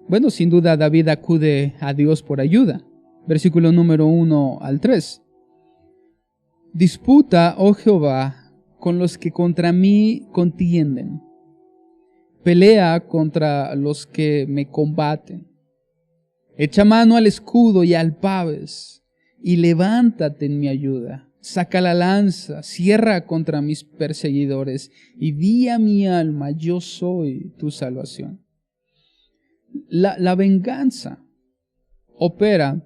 Bueno, sin duda David acude a Dios por ayuda. Versículo número 1 al 3. Disputa, oh Jehová, con los que contra mí contienden. Pelea contra los que me combaten. Echa mano al escudo y al paves, y levántate en mi ayuda. Saca la lanza, cierra contra mis perseguidores, y di a mi alma, yo soy tu salvación. La venganza opera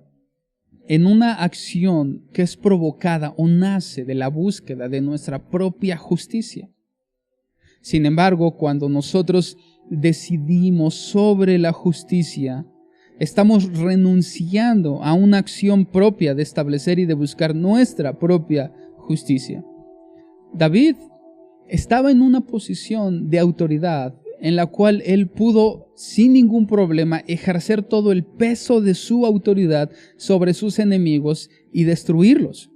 en una acción que es provocada o nace de la búsqueda de nuestra propia justicia. Sin embargo, cuando nosotros decidimos sobre la justicia, estamos renunciando a una acción propia de establecer y de buscar nuestra propia justicia. David estaba en una posición de autoridad en la cual él pudo sin ningún problema ejercer todo el peso de su autoridad sobre sus enemigos y destruirlos.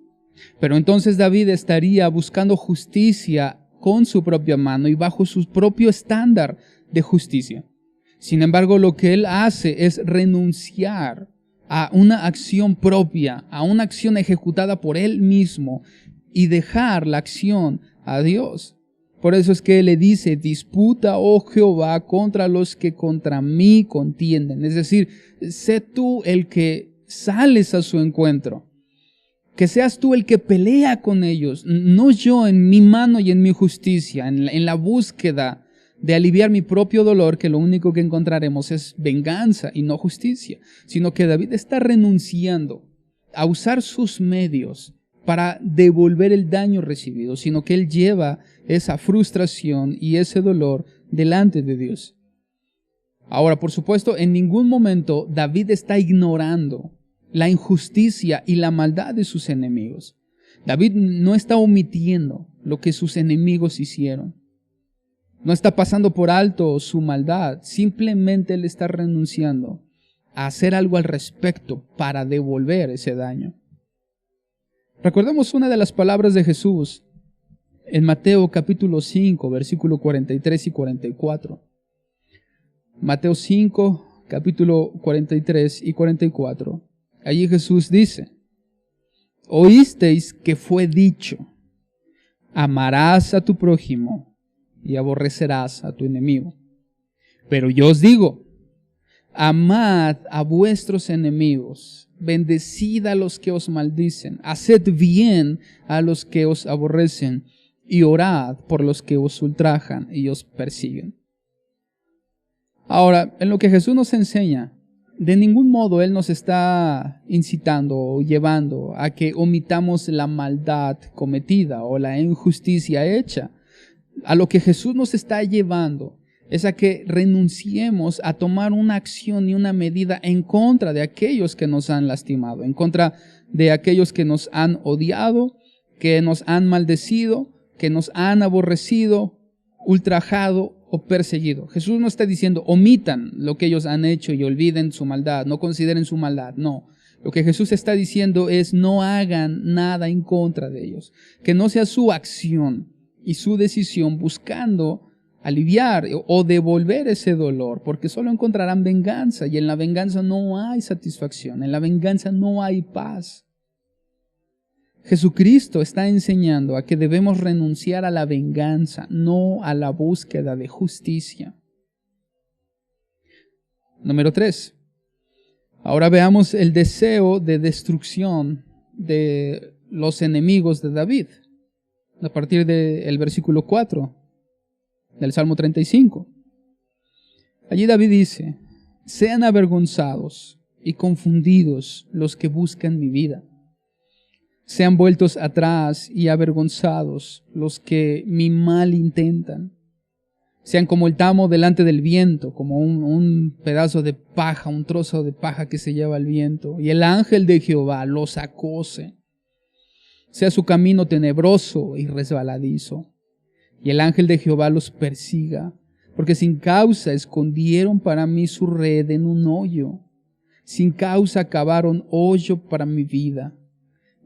Pero entonces David estaría buscando justicia con su propia mano y bajo su propio estándar de justicia. Sin embargo, lo que él hace es renunciar a una acción propia, a una acción ejecutada por él mismo y dejar la acción a Dios. Por eso es que le dice, disputa, oh Jehová, contra los que contra mí contienden. Es decir, sé tú el que sales a su encuentro. Que seas tú el que pelea con ellos, no yo en mi mano y en mi justicia, en la búsqueda de aliviar mi propio dolor, que lo único que encontraremos es venganza y no justicia, sino que David está renunciando a usar sus medios para devolver el daño recibido, sino que Él lleva esa frustración y ese dolor delante de Dios. Ahora, por supuesto, en ningún momento David está ignorando la injusticia y la maldad de sus enemigos. David no está omitiendo lo que sus enemigos hicieron. No está pasando por alto su maldad. Simplemente él está renunciando a hacer algo al respecto para devolver ese daño. Recordemos una de las palabras de Jesús en Mateo capítulo 5, versículo 43 y 44. Mateo 5, capítulo 43 y 44. Allí Jesús dice: oísteis que fue dicho, amarás a tu prójimo y aborrecerás a tu enemigo. Pero yo os digo, amad a vuestros enemigos, bendecid a los que os maldicen, haced bien a los que os aborrecen y orad por los que os ultrajan y os persiguen. Ahora, en lo que Jesús nos enseña, de ningún modo Él nos está incitando o llevando a que omitamos la maldad cometida o la injusticia hecha. A lo que Jesús nos está llevando es a que renunciemos a tomar una acción y una medida en contra de aquellos que nos han lastimado, en contra de aquellos que nos han odiado, que nos han maldecido, que nos han aborrecido, ultrajado o perseguido. Jesús no está diciendo omitan lo que ellos han hecho y olviden su maldad, no consideren su maldad, no. Lo que Jesús está diciendo es no hagan nada en contra de ellos, que no sea su acción y su decisión buscando aliviar o devolver ese dolor, porque solo encontrarán venganza y en la venganza no hay satisfacción, en la venganza no hay paz. Jesucristo está enseñando a que debemos renunciar a la venganza, no a la búsqueda de justicia. Número 3. Ahora veamos el deseo de destrucción de los enemigos de David, a partir del versículo 4 del Salmo 35. Allí David dice: sean avergonzados y confundidos los que buscan mi vida. Sean vueltos atrás y avergonzados los que mi mal intentan. Sean como el tamo delante del viento, como un pedazo de paja, un trozo de paja que se lleva el viento. Y el ángel de Jehová los acose. Sea su camino tenebroso y resbaladizo. Y el ángel de Jehová los persiga, porque sin causa escondieron para mí su red en un hoyo. Sin causa cavaron hoyo para mi vida.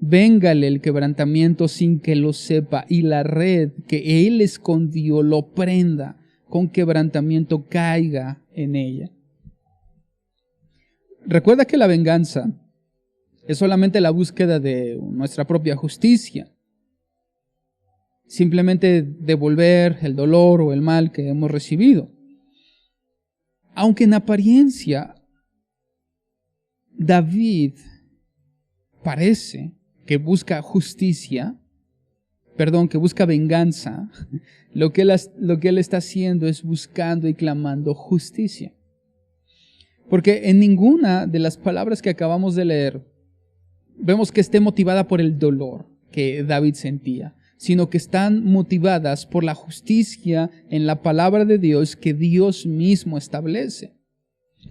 Véngale el quebrantamiento sin que lo sepa, y la red que él escondió lo prenda, con quebrantamiento caiga en ella. Recuerda que la venganza es solamente la búsqueda de nuestra propia justicia. Simplemente devolver el dolor o el mal que hemos recibido. Aunque en apariencia David parece que busca justicia, que busca venganza, lo que él está haciendo es buscando y clamando justicia. Porque en ninguna de las palabras que acabamos de leer vemos que esté motivada por el dolor que David sentía, sino que están motivadas por la justicia en la palabra de Dios que Dios mismo establece.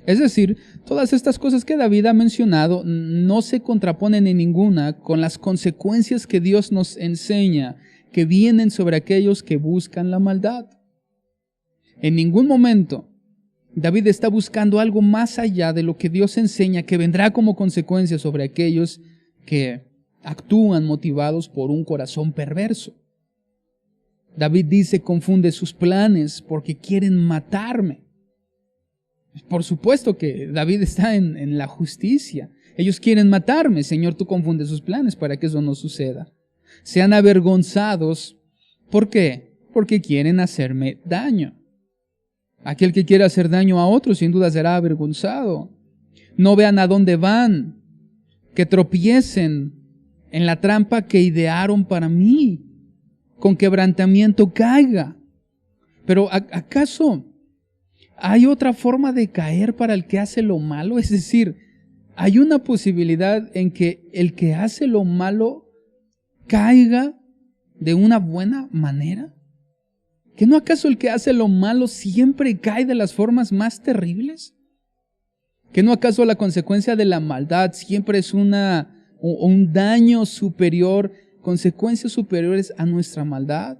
Es decir, todas estas cosas que David ha mencionado no se contraponen en ninguna con las consecuencias que Dios nos enseña que vienen sobre aquellos que buscan la maldad. En ningún momento David está buscando algo más allá de lo que Dios enseña que vendrá como consecuencia sobre aquellos que actúan motivados por un corazón perverso. David dice: confunde sus planes porque quieren matarme. Por supuesto que David está en la justicia. Ellos quieren matarme. Señor, tú confundes sus planes para que eso no suceda. Sean avergonzados. ¿Por qué? Porque quieren hacerme daño. Aquel que quiere hacer daño a otros sin duda será avergonzado. No vean a dónde van. Que tropiecen en la trampa que idearon para mí. Con quebrantamiento caiga. Pero ¿acaso hay otra forma de caer para el que hace lo malo? Es decir, hay una posibilidad en que el que hace lo malo caiga de una buena manera? ¿Que no acaso el que hace lo malo siempre cae de las formas más terribles? ¿Que no acaso la consecuencia de la maldad siempre es un daño superior, consecuencias superiores a nuestra maldad?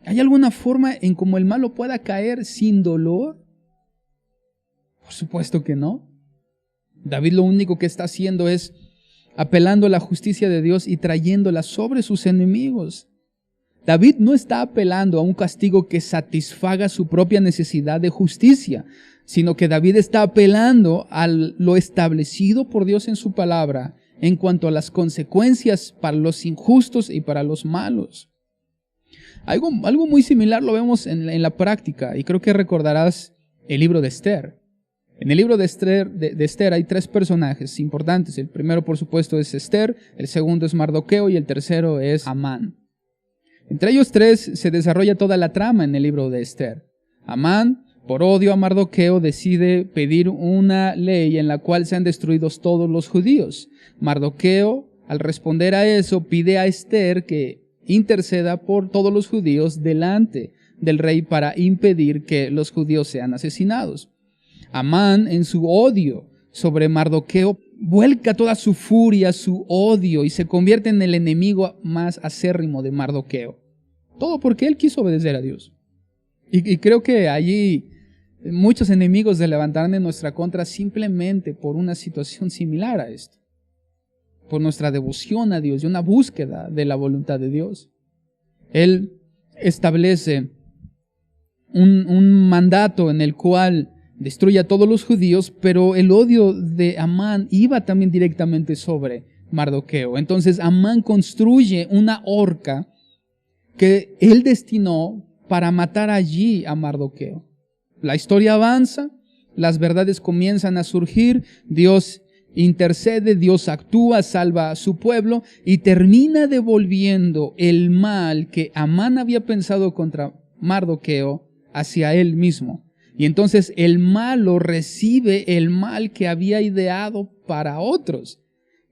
¿Hay alguna forma en cómo el malo pueda caer sin dolor? Por supuesto que no. David lo único que está haciendo es apelando a la justicia de Dios y trayéndola sobre sus enemigos. David no está apelando a un castigo que satisfaga su propia necesidad de justicia, sino que David está apelando a lo establecido por Dios en su palabra en cuanto a las consecuencias para los injustos y para los malos. Algo muy similar lo vemos en la práctica, y creo que recordarás el libro de Esther. En el libro de Esther hay 3 personajes importantes. El primero, por supuesto, es Esther, el segundo es Mardoqueo y el tercero es Amán. Entre ellos 3 se desarrolla toda la trama en el libro de Esther. Amán, por odio a Mardoqueo, decide pedir una ley en la cual sean destruidos todos los judíos. Mardoqueo, al responder a eso, pide a Esther que interceda por todos los judíos delante del rey para impedir que los judíos sean asesinados. Amán, en su odio sobre Mardoqueo, vuelca toda su furia, su odio, y se convierte en el enemigo más acérrimo de Mardoqueo. Todo porque él quiso obedecer a Dios. Y creo que allí muchos enemigos se levantarán en nuestra contra simplemente por una situación similar a esta. Por nuestra devoción a Dios y una búsqueda de la voluntad de Dios. Él establece un mandato en el cual destruye a todos los judíos, pero el odio de Amán iba también directamente sobre Mardoqueo. Entonces Amán construye una horca que él destinó para matar allí a Mardoqueo. La historia avanza, las verdades comienzan a surgir, Dios intercede, Dios actúa, salva a su pueblo y termina devolviendo el mal que Amán había pensado contra Mardoqueo hacia él mismo. Y entonces el malo recibe el mal que había ideado para otros.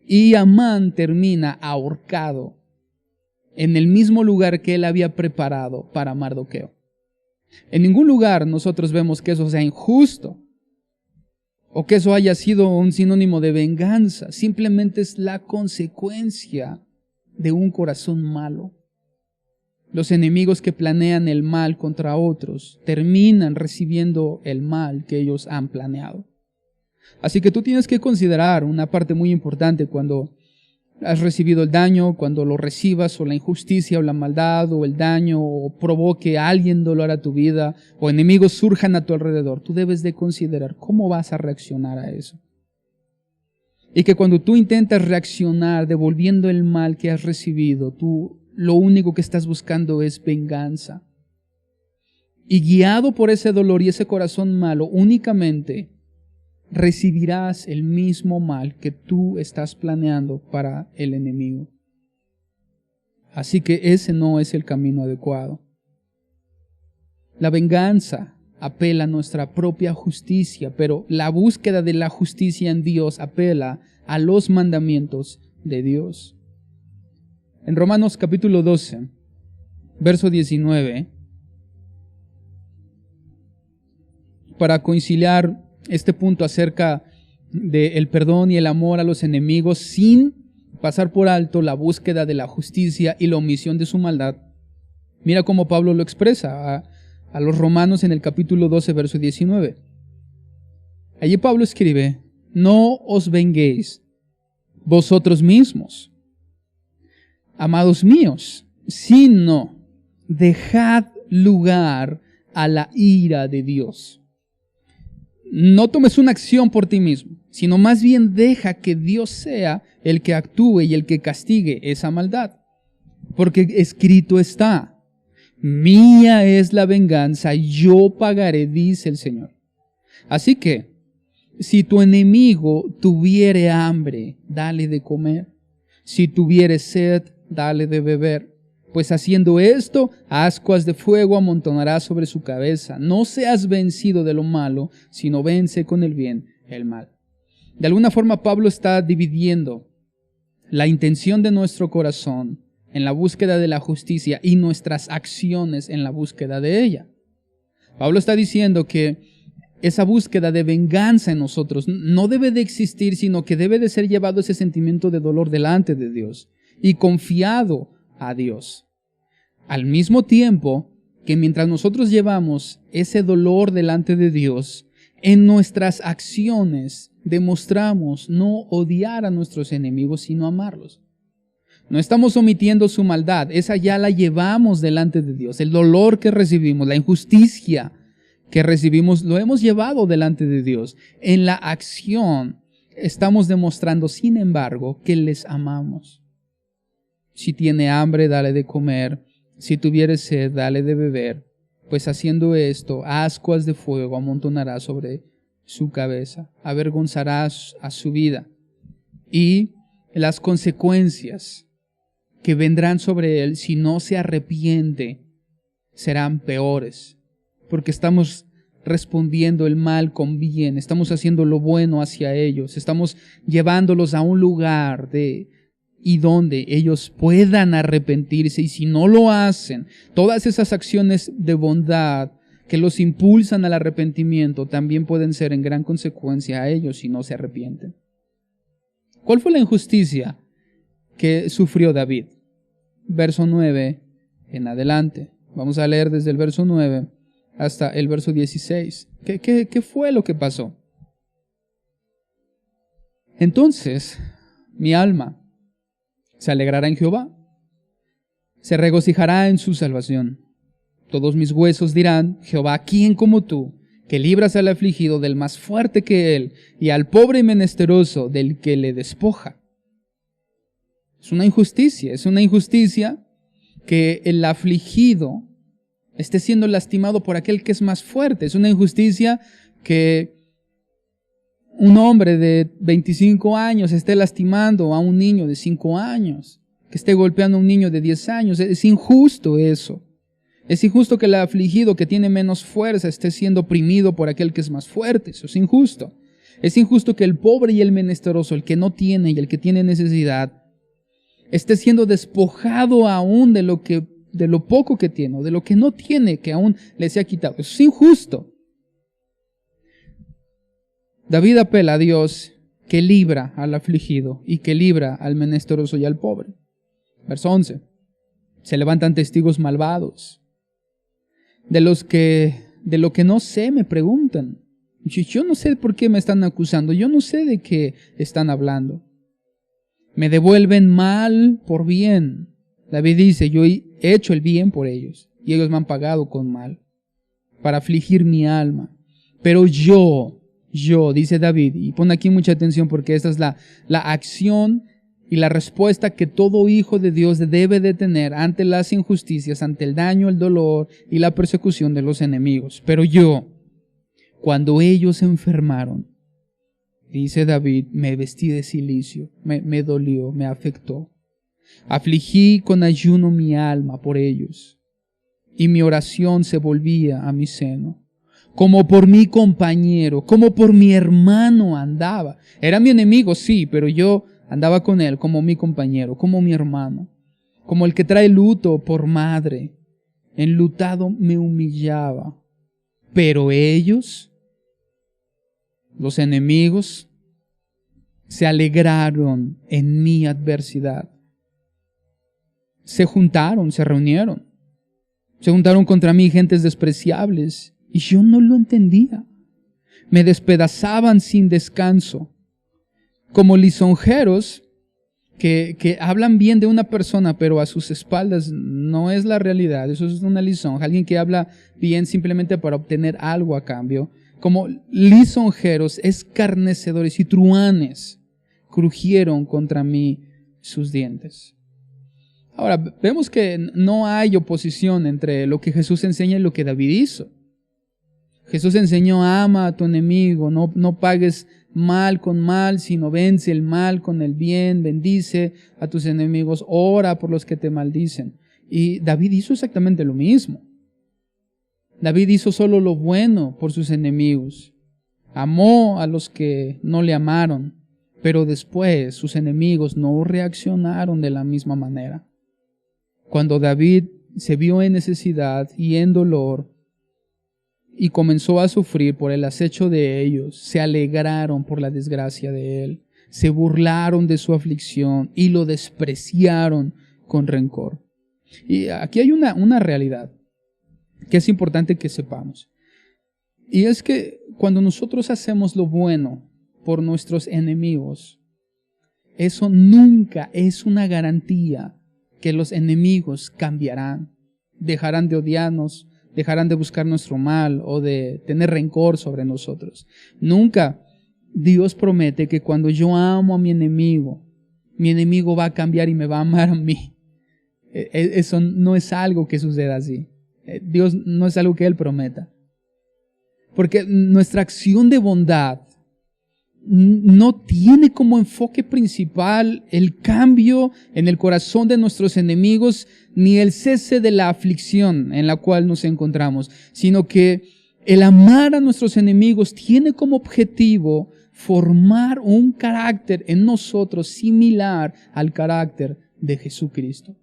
Y Amán termina ahorcado en el mismo lugar que él había preparado para Mardoqueo. En ningún lugar nosotros vemos que eso sea injusto o que eso haya sido un sinónimo de venganza. Simplemente es la consecuencia de un corazón malo. Los enemigos que planean el mal contra otros terminan recibiendo el mal que ellos han planeado. Así que tú tienes que considerar una parte muy importante cuando has recibido el daño, cuando lo recibas, o la injusticia, o la maldad, o el daño, o provoque a alguien dolor a tu vida, o enemigos surjan a tu alrededor. Tú debes de considerar cómo vas a reaccionar a eso. Y que cuando tú intentas reaccionar devolviendo el mal que has recibido, tú lo único que estás buscando es venganza. Y guiado por ese dolor y ese corazón malo, únicamente recibirás el mismo mal que tú estás planeando para el enemigo. Así que ese no es el camino adecuado. La venganza apela a nuestra propia justicia, pero la búsqueda de la justicia en Dios apela a los mandamientos de Dios. En Romanos capítulo 12, verso 19, para conciliar este punto acerca del perdón y el amor a los enemigos sin pasar por alto la búsqueda de la justicia y la omisión de su maldad, mira cómo Pablo lo expresa a los romanos en el capítulo 12, verso 19. Allí Pablo escribe: no os venguéis vosotros mismos, amados míos, sino dejad lugar a la ira de Dios. No tomes una acción por ti mismo, sino más bien deja que Dios sea el que actúe y el que castigue esa maldad. Porque escrito está: mía es la venganza, yo pagaré, dice el Señor. Así que, si tu enemigo tuviere hambre, dale de comer. Si tuviere sed, dale de beber. Pues haciendo esto, ascuas de fuego amontonarás sobre su cabeza. No seas vencido de lo malo, sino vence con el bien el mal. De alguna forma Pablo está dividiendo la intención de nuestro corazón en la búsqueda de la justicia y nuestras acciones en la búsqueda de ella. Pablo está diciendo que esa búsqueda de venganza en nosotros no debe de existir, sino que debe de ser llevado ese sentimiento de dolor delante de Dios y confiado a Dios. Al mismo tiempo que mientras nosotros llevamos ese dolor delante de Dios, en nuestras acciones demostramos no odiar a nuestros enemigos, sino amarlos. No estamos omitiendo su maldad, esa ya la llevamos delante de Dios. El dolor que recibimos, la injusticia que recibimos, lo hemos llevado delante de Dios. En la acción estamos demostrando, sin embargo, que les amamos. Si tiene hambre, dale de comer. Si tuviere sed, dale de beber. Pues haciendo esto, ascuas de fuego amontonará sobre su cabeza, avergonzarás a su vida. Y las consecuencias que vendrán sobre él si no se arrepiente serán peores, porque estamos respondiendo el mal con bien, estamos haciendo lo bueno hacia ellos, estamos llevándolos a un lugar y donde ellos puedan arrepentirse, y si no lo hacen, todas esas acciones de bondad que los impulsan al arrepentimiento también pueden ser en gran consecuencia a ellos si no se arrepienten. ¿Cuál fue la injusticia que sufrió David? Verso 9 en adelante. Vamos a leer desde el verso 9 hasta el verso 16. ¿Qué fue lo que pasó? Entonces, mi alma se alegrará en Jehová, se regocijará en su salvación. Todos mis huesos dirán, Jehová, ¿quién como tú, que libras al afligido del más fuerte que él, y al pobre y menesteroso del que le despoja? Es una injusticia que el afligido esté siendo lastimado por aquel que es más fuerte. Es una injusticia que un hombre de 25 años esté lastimando a un niño de 5 años, que esté golpeando a un niño de 10 años. Es injusto eso. Es injusto que el afligido que tiene menos fuerza esté siendo oprimido por aquel que es más fuerte. Eso es injusto. Es injusto que el pobre y el menesteroso, el que no tiene y el que tiene necesidad, esté siendo despojado aún de lo poco que tiene, o de lo que no tiene, que aún le sea quitado. Eso es injusto. David apela a Dios que libra al afligido y que libra al menesteroso y al pobre. Verso 11. Se levantan testigos malvados. De lo que no sé me preguntan. Yo no sé por qué me están acusando. Yo no sé de qué están hablando. Me devuelven mal por bien. David dice, yo he hecho el bien por ellos y ellos me han pagado con mal para afligir mi alma. Pero yo, dice David, y pon aquí mucha atención porque esta es la acción y la respuesta que todo hijo de Dios debe de tener ante las injusticias, ante el daño, el dolor y la persecución de los enemigos. Pero yo, cuando ellos se enfermaron, dice David, me vestí de cilicio, me dolió, me afectó. Afligí con ayuno mi alma por ellos, y mi oración se volvía a mi seno. Como por mi compañero, como por mi hermano andaba. Era mi enemigo, sí, pero yo andaba con él como mi compañero, como mi hermano. Como el que trae luto por madre. Enlutado me humillaba. Pero ellos, los enemigos, se alegraron en mi adversidad. Se juntaron, se reunieron. Se juntaron contra mí gentes despreciables y yo no lo entendía. Me despedazaban sin descanso. Como lisonjeros que hablan bien de una persona, pero a sus espaldas no es la realidad. Eso es una lisonja. Alguien que habla bien simplemente para obtener algo a cambio. Como lisonjeros, escarnecedores y truhanes, crujieron contra mí sus dientes. Ahora, vemos que no hay oposición entre lo que Jesús enseña y lo que David hizo. Jesús enseñó, ama a tu enemigo, no pagues mal con mal, sino vence el mal con el bien, bendice a tus enemigos, ora por los que te maldicen. Y David hizo exactamente lo mismo. David hizo solo lo bueno por sus enemigos. Amó a los que no le amaron, pero después sus enemigos no reaccionaron de la misma manera. Cuando David se vio en necesidad y en dolor y comenzó a sufrir por el acecho de ellos, se alegraron por la desgracia de él, se burlaron de su aflicción y lo despreciaron con rencor. Y aquí hay una realidad que es importante que sepamos. Y es que cuando nosotros hacemos lo bueno por nuestros enemigos, eso nunca es una garantía que los enemigos cambiarán, dejarán de odiarnos, dejarán de buscar nuestro mal o de tener rencor sobre nosotros. Nunca Dios promete que cuando yo amo a mi enemigo va a cambiar y me va a amar a mí. Eso no es algo que suceda así. Dios no es algo que Él prometa. Porque nuestra acción de bondad no tiene como enfoque principal el cambio en el corazón de nuestros enemigos ni el cese de la aflicción en la cual nos encontramos, sino que el amar a nuestros enemigos tiene como objetivo formar un carácter en nosotros similar al carácter de Jesucristo.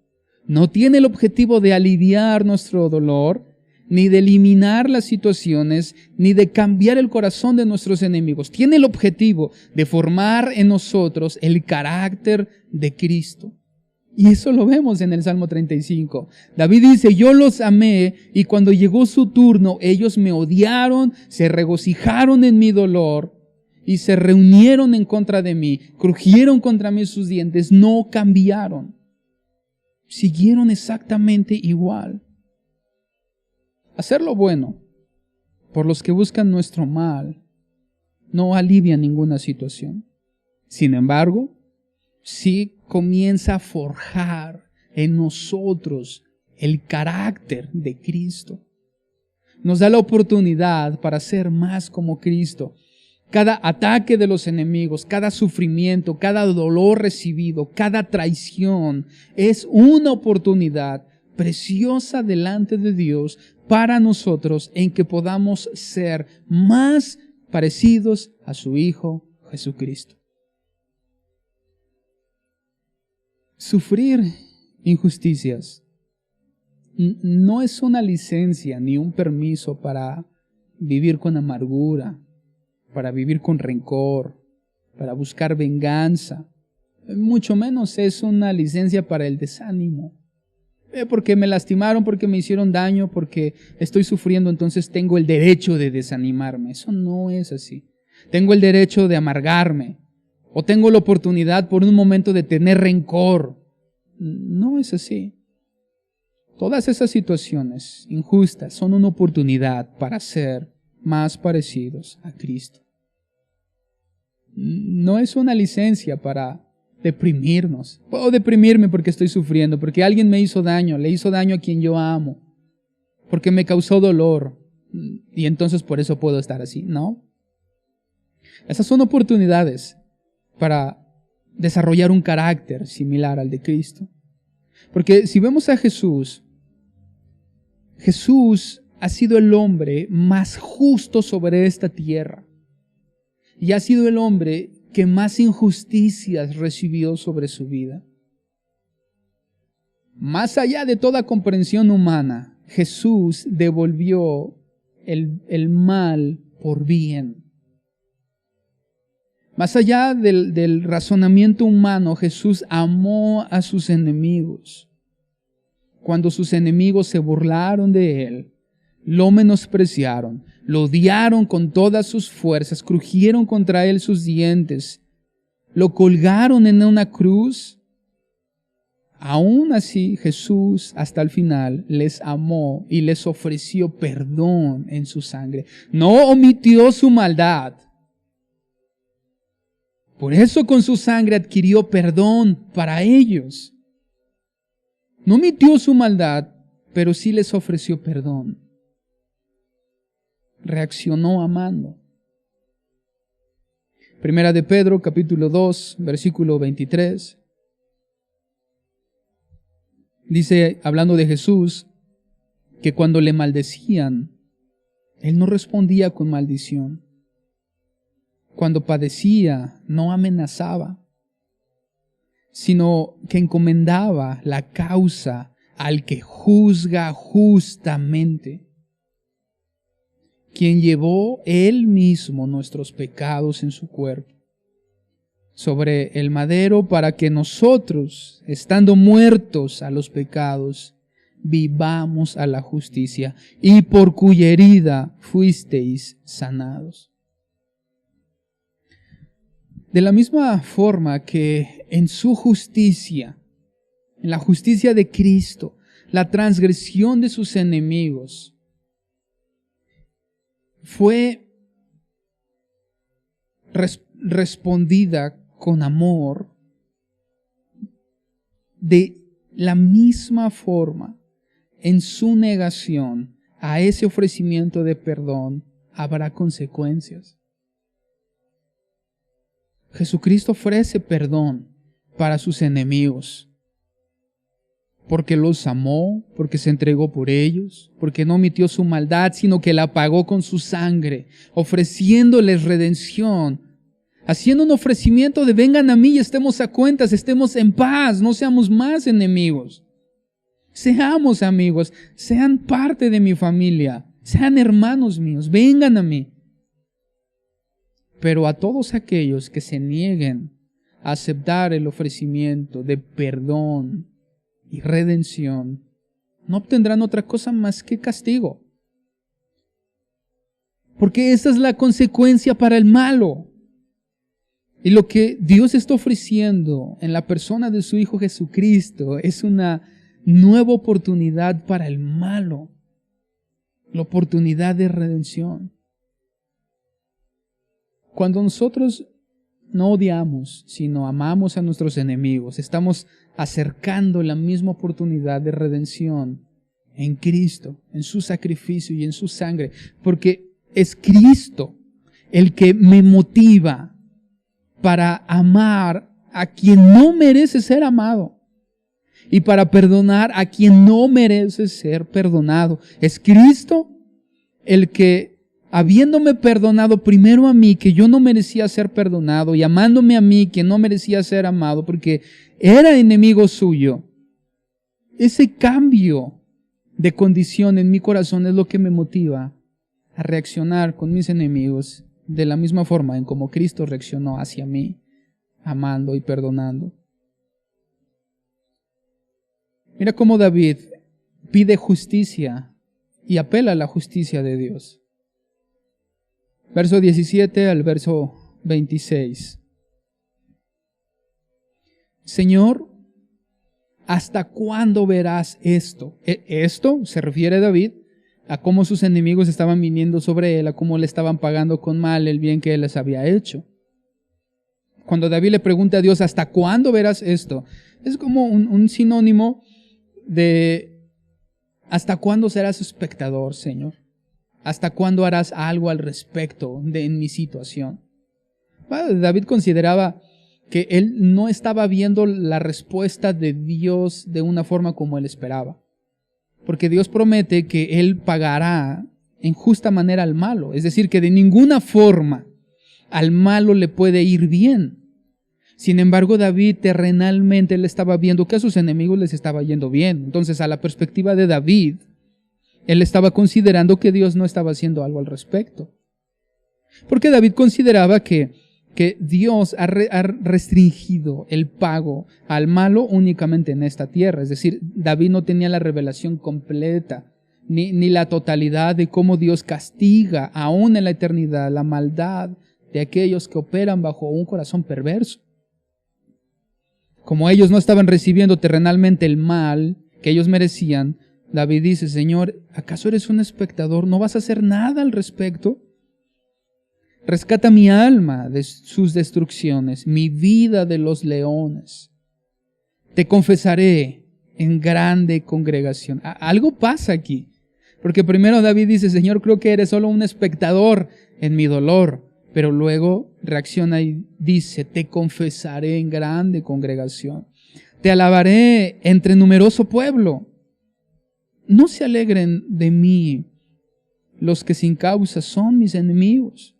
No tiene el objetivo de aliviar nuestro dolor, ni de eliminar las situaciones, ni de cambiar el corazón de nuestros enemigos. Tiene el objetivo de formar en nosotros el carácter de Cristo. Y eso lo vemos en el Salmo 35. David dice, yo los amé y cuando llegó su turno, ellos me odiaron, se regocijaron en mi dolor y se reunieron en contra de mí, crujieron contra mí sus dientes, no cambiaron. Siguieron exactamente igual. Hacer lo bueno por los que buscan nuestro mal no alivia ninguna situación. Sin embargo, sí comienza a forjar en nosotros el carácter de Cristo. Nos da la oportunidad para ser más como Cristo. Cada ataque de los enemigos, cada sufrimiento, cada dolor recibido, cada traición es una oportunidad preciosa delante de Dios para nosotros en que podamos ser más parecidos a su Hijo Jesucristo. Sufrir injusticias no es una licencia ni un permiso para vivir con amargura, para vivir con rencor, para buscar venganza. Mucho menos es una licencia para el desánimo. Porque me lastimaron, porque me hicieron daño, porque estoy sufriendo, entonces tengo el derecho de desanimarme. Eso no es así. Tengo el derecho de amargarme. O tengo la oportunidad por un momento de tener rencor. No es así. Todas esas situaciones injustas son una oportunidad para ser más parecidos a Cristo. No es una licencia para deprimirnos. Puedo deprimirme porque estoy sufriendo, porque alguien me hizo daño, le hizo daño a quien yo amo, porque me causó dolor, y entonces por eso puedo estar así. No. Esas son oportunidades para desarrollar un carácter similar al de Cristo. Porque si vemos a Jesús, Jesús ha sido el hombre más justo sobre esta tierra. Y ha sido el hombre que más injusticias recibió sobre su vida. Más allá de toda comprensión humana, Jesús devolvió el mal por bien. Más allá del razonamiento humano, Jesús amó a sus enemigos. Cuando sus enemigos se burlaron de Él, lo menospreciaron, lo odiaron con todas sus fuerzas, crujieron contra Él sus dientes, lo colgaron en una cruz. Aún así, Jesús hasta el final les amó y les ofreció perdón en su sangre. No omitió su maldad. Por eso con su sangre adquirió perdón para ellos. No omitió su maldad, pero sí les ofreció perdón. Reaccionó amando. Primera de Pedro, capítulo 2, versículo 23. Dice, hablando de Jesús, que cuando le maldecían, Él no respondía con maldición. Cuando padecía, no amenazaba, sino que encomendaba la causa al que juzga justamente, quien llevó Él mismo nuestros pecados en su cuerpo sobre el madero para que nosotros, estando muertos a los pecados, vivamos a la justicia, y por cuya herida fuisteis sanados. De la misma forma que en su justicia, en la justicia de Cristo, la transgresión de sus enemigos fue respondida con amor, de la misma forma, en su negación a ese ofrecimiento de perdón, habrá consecuencias. Jesucristo ofrece perdón para sus enemigos, porque los amó, porque se entregó por ellos, porque no omitió su maldad, sino que la pagó con su sangre, ofreciéndoles redención, haciendo un ofrecimiento de vengan a mí y estemos a cuentas, estemos en paz, no seamos más enemigos. Seamos amigos, sean parte de mi familia, sean hermanos míos, vengan a mí. Pero a todos aquellos que se nieguen a aceptar el ofrecimiento de perdón y redención, no obtendrán otra cosa más que castigo. Porque esa es la consecuencia para el malo. Y lo que Dios está ofreciendo en la persona de su Hijo Jesucristo es una nueva oportunidad para el malo, la oportunidad de redención. Cuando nosotros no odiamos, sino amamos a nuestros enemigos, estamos acercando la misma oportunidad de redención en Cristo, en su sacrificio y en su sangre, porque es Cristo el que me motiva para amar a quien no merece ser amado y para perdonar a quien no merece ser perdonado. Es Cristo el que, habiéndome perdonado primero a mí, que yo no merecía ser perdonado, y amándome a mí, que no merecía ser amado, porque era enemigo suyo, ese cambio de condición en mi corazón es lo que me motiva a reaccionar con mis enemigos de la misma forma en como Cristo reaccionó hacia mí, amando y perdonando. Mira cómo David pide justicia y apela a la justicia de Dios. Verso 17 al verso 26. Señor, ¿hasta cuándo verás esto? Esto se refiere a David, a cómo sus enemigos estaban viniendo sobre él, a cómo le estaban pagando con mal el bien que él les había hecho. Cuando David le pregunta a Dios, ¿hasta cuándo verás esto? Es como un sinónimo de ¿hasta cuándo serás espectador, Señor? ¿Hasta cuándo harás algo al respecto en mi situación? David consideraba que él no estaba viendo la respuesta de Dios de una forma como él esperaba. Porque Dios promete que Él pagará en justa manera al malo. Es decir, que de ninguna forma al malo le puede ir bien. Sin embargo, David terrenalmente él estaba viendo que a sus enemigos les estaba yendo bien. Entonces, a la perspectiva de David, él estaba considerando que Dios no estaba haciendo algo al respecto. Porque David consideraba que Dios ha restringido el pago al malo únicamente en esta tierra. Es decir, David no tenía la revelación completa, ni la totalidad de cómo Dios castiga aún en la eternidad la maldad de aquellos que operan bajo un corazón perverso. Como ellos no estaban recibiendo terrenalmente el mal que ellos merecían, David dice, Señor, ¿acaso eres un espectador? ¿No vas a hacer nada al respecto? Rescata mi alma de sus destrucciones, mi vida de los leones. Te confesaré en grande congregación. Algo pasa aquí. Porque primero David dice, Señor, creo que eres solo un espectador en mi dolor. Pero luego reacciona y dice, te confesaré en grande congregación. Te alabaré entre numeroso pueblo. No se alegren de mí los que sin causa son mis enemigos,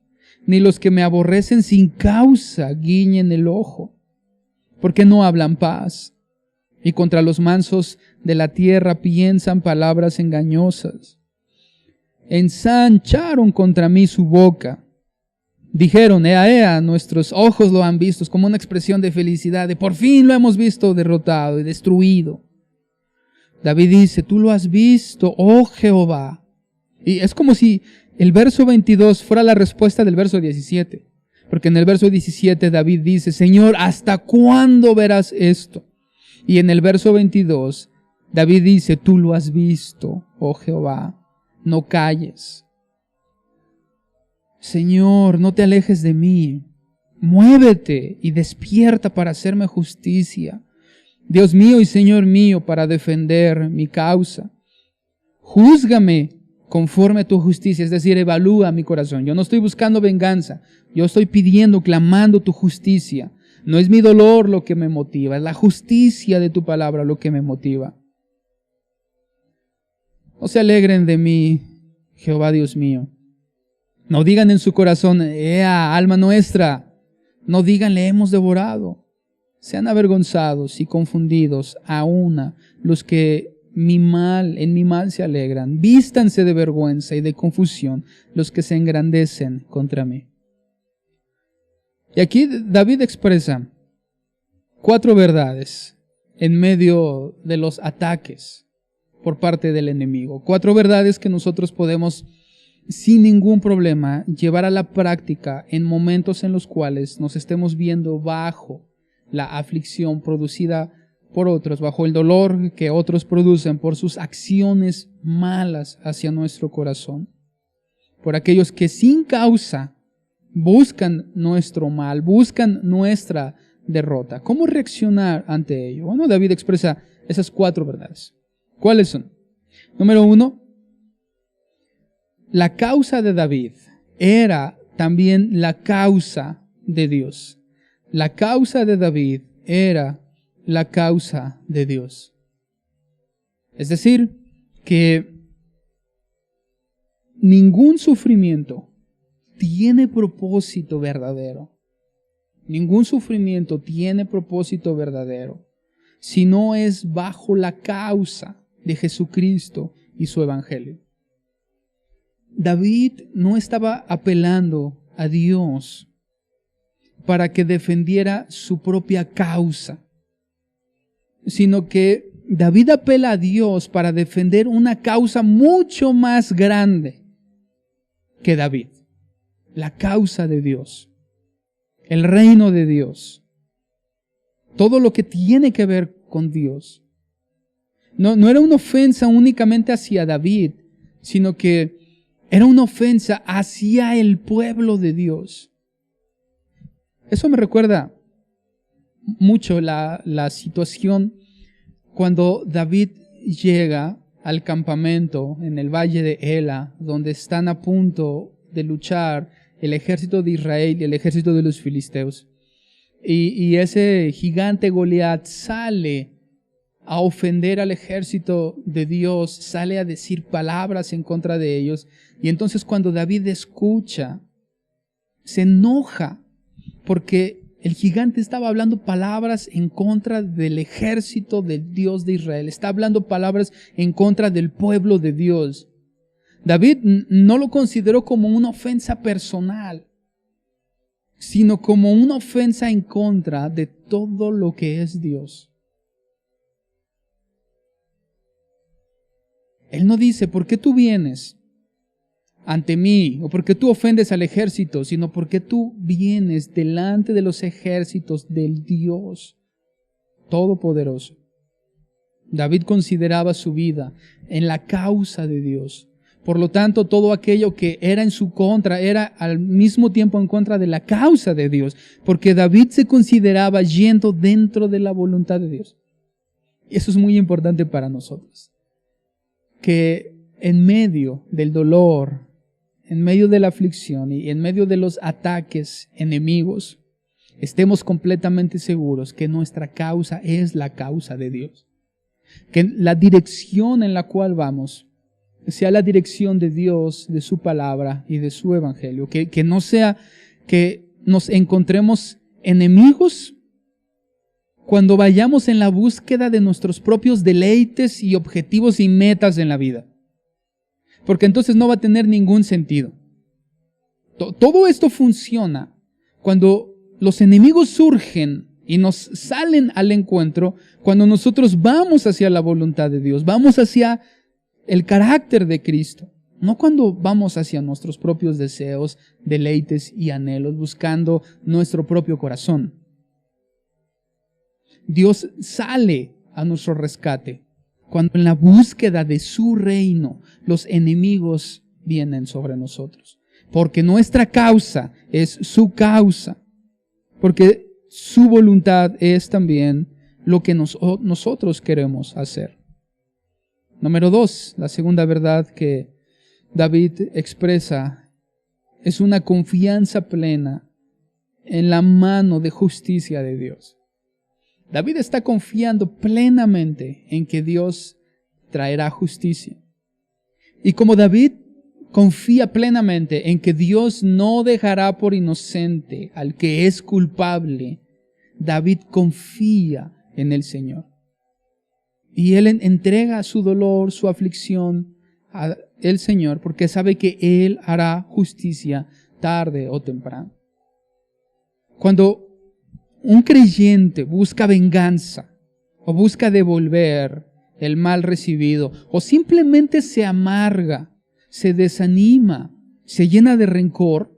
ni los que me aborrecen sin causa guiñen el ojo, porque no hablan paz. y contra los mansos de la tierra piensan palabras engañosas. Ensancharon contra mí su boca. Dijeron, ea, ea, nuestros ojos lo han visto. Es como una expresión de felicidad, de por fin lo hemos visto derrotado y destruido. David dice, tú lo has visto, oh Jehová. Y es como si el verso 22 fuera la respuesta del verso 17. Porque en el verso 17 David dice, Señor, ¿hasta cuándo verás esto? Y en el verso 22 David dice, tú lo has visto, oh Jehová, no calles. Señor, no te alejes de mí. Muévete y despierta para hacerme justicia. Dios mío y Señor mío, para defender mi causa. Júzgame conforme a tu justicia, es decir, evalúa mi corazón. Yo no estoy buscando venganza, yo estoy pidiendo, clamando tu justicia. No es mi dolor lo que me motiva, es la justicia de tu palabra lo que me motiva. No se alegren de mí, Jehová Dios mío. No digan en su corazón, ¡ea, alma nuestra! No digan, le hemos devorado. Sean avergonzados y confundidos a una los que en mi mal se alegran. Vístanse de vergüenza y de confusión los que se engrandecen contra mí. Y aquí David expresa 4 verdades en medio de los ataques por parte del enemigo. 4 verdades que nosotros podemos sin ningún problema llevar a la práctica en momentos en los cuales nos estemos viendo bajo la aflicción producida por otros, bajo el dolor que otros producen por sus acciones malas hacia nuestro corazón, por aquellos que sin causa buscan nuestro mal, buscan nuestra derrota. ¿Cómo reaccionar ante ello? Bueno, David expresa esas 4 verdades. ¿Cuáles son? Número 1, la causa de David era también la causa de Dios. La causa de David era la causa de Dios. Es decir, que ningún sufrimiento tiene propósito verdadero. Ningún sufrimiento tiene propósito verdadero si no es bajo la causa de Jesucristo y su evangelio. David no estaba apelando a Dios para que defendiera su propia causa, sino que David apela a Dios para defender una causa mucho más grande que David. La causa de Dios, el reino de Dios, todo lo que tiene que ver con Dios. No era una ofensa únicamente hacia David, sino que era una ofensa hacia el pueblo de Dios. Eso me recuerda mucho la situación cuando David llega al campamento en el valle de Ela, donde están a punto de luchar el ejército de Israel y el ejército de los filisteos. Y ese gigante Goliat sale a ofender al ejército de Dios, sale a decir palabras en contra de ellos. Y entonces cuando David escucha, se enoja porque el gigante estaba hablando palabras en contra del ejército del Dios de Israel. Está hablando palabras en contra del pueblo de Dios. David no lo consideró como una ofensa personal, sino como una ofensa en contra de todo lo que es Dios. Él no dice, ¿por qué tú vienes ante mí? O ¿por qué tú ofendes al ejército? Sino porque tú vienes delante de los ejércitos del Dios Todopoderoso. David consideraba su vida en la causa de Dios. Por lo tanto, todo aquello que era en su contra era al mismo tiempo en contra de la causa de Dios, porque David se consideraba yendo dentro de la voluntad de Dios. Y eso es muy importante para nosotros. Que en medio del dolor, en medio de la aflicción y en medio de los ataques enemigos, estemos completamente seguros que nuestra causa es la causa de Dios. Que la dirección en la cual vamos sea la dirección de Dios, de su palabra y de su evangelio. Que no sea que nos encontremos enemigos cuando vayamos en la búsqueda de nuestros propios deleites y objetivos y metas en la vida. Porque entonces no va a tener ningún sentido. Todo esto funciona cuando los enemigos surgen y nos salen al encuentro, cuando nosotros vamos hacia la voluntad de Dios, vamos hacia el carácter de Cristo. No cuando vamos hacia nuestros propios deseos, deleites y anhelos, buscando nuestro propio corazón. Dios sale a nuestro rescate cuando en la búsqueda de su reino los enemigos vienen sobre nosotros. Porque nuestra causa es su causa. Porque su voluntad es también lo que nosotros queremos hacer. Número 2, la segunda verdad que David expresa es una confianza plena en la mano de justicia de Dios. David está confiando plenamente en que Dios traerá justicia. Y como David confía plenamente en que Dios no dejará por inocente al que es culpable, David confía en el Señor. Y él entrega su dolor, su aflicción al Señor, porque sabe que Él hará justicia tarde o temprano. Cuando un creyente busca venganza o busca devolver el mal recibido o simplemente se amarga, se desanima, se llena de rencor,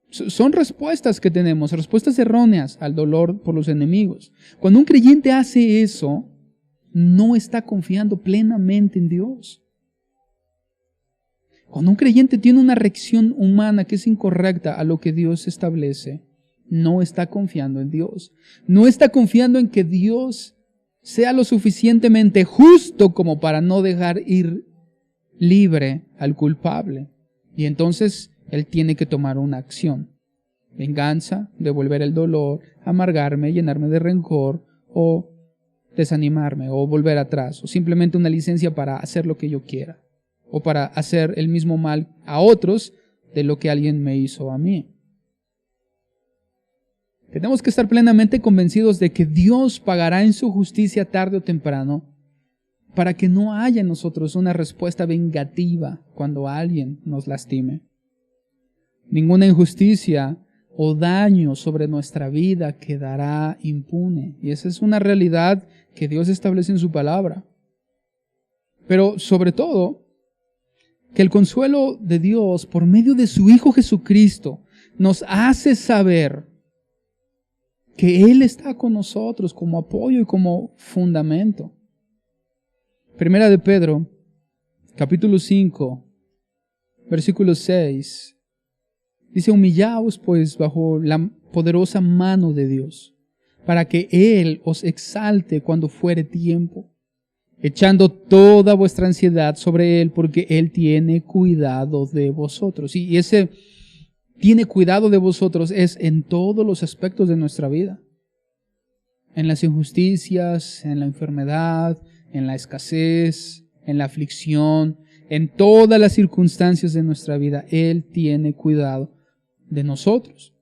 son respuestas que tenemos, respuestas erróneas al dolor por los enemigos. Cuando un creyente hace eso, no está confiando plenamente en Dios. Cuando un creyente tiene una reacción humana que es incorrecta a lo que Dios establece, no está confiando en Dios. No está confiando en que Dios sea lo suficientemente justo como para no dejar ir libre al culpable. Y entonces él tiene que tomar una acción. Venganza, devolver el dolor, amargarme, llenarme de rencor o desanimarme o volver atrás o simplemente una licencia para hacer lo que yo quiera o para hacer el mismo mal a otros de lo que alguien me hizo a mí. Tenemos que estar plenamente convencidos de que Dios pagará en su justicia tarde o temprano para que no haya en nosotros una respuesta vengativa cuando alguien nos lastime. Ninguna injusticia o daño sobre nuestra vida quedará impune. Y esa es una realidad que Dios establece en su palabra. Pero sobre todo, que el consuelo de Dios por medio de su Hijo Jesucristo nos hace saber que Él está con nosotros como apoyo y como fundamento. Primera de Pedro, capítulo 5, versículo 6, dice: humillaos pues bajo la poderosa mano de Dios, para que Él os exalte cuando fuere tiempo, echando toda vuestra ansiedad sobre Él, porque Él tiene cuidado de vosotros. Y ese tiene cuidado de vosotros es en todos los aspectos de nuestra vida. En las injusticias, en la enfermedad, en la escasez, en la aflicción, en todas las circunstancias de nuestra vida, Él tiene cuidado de nosotros.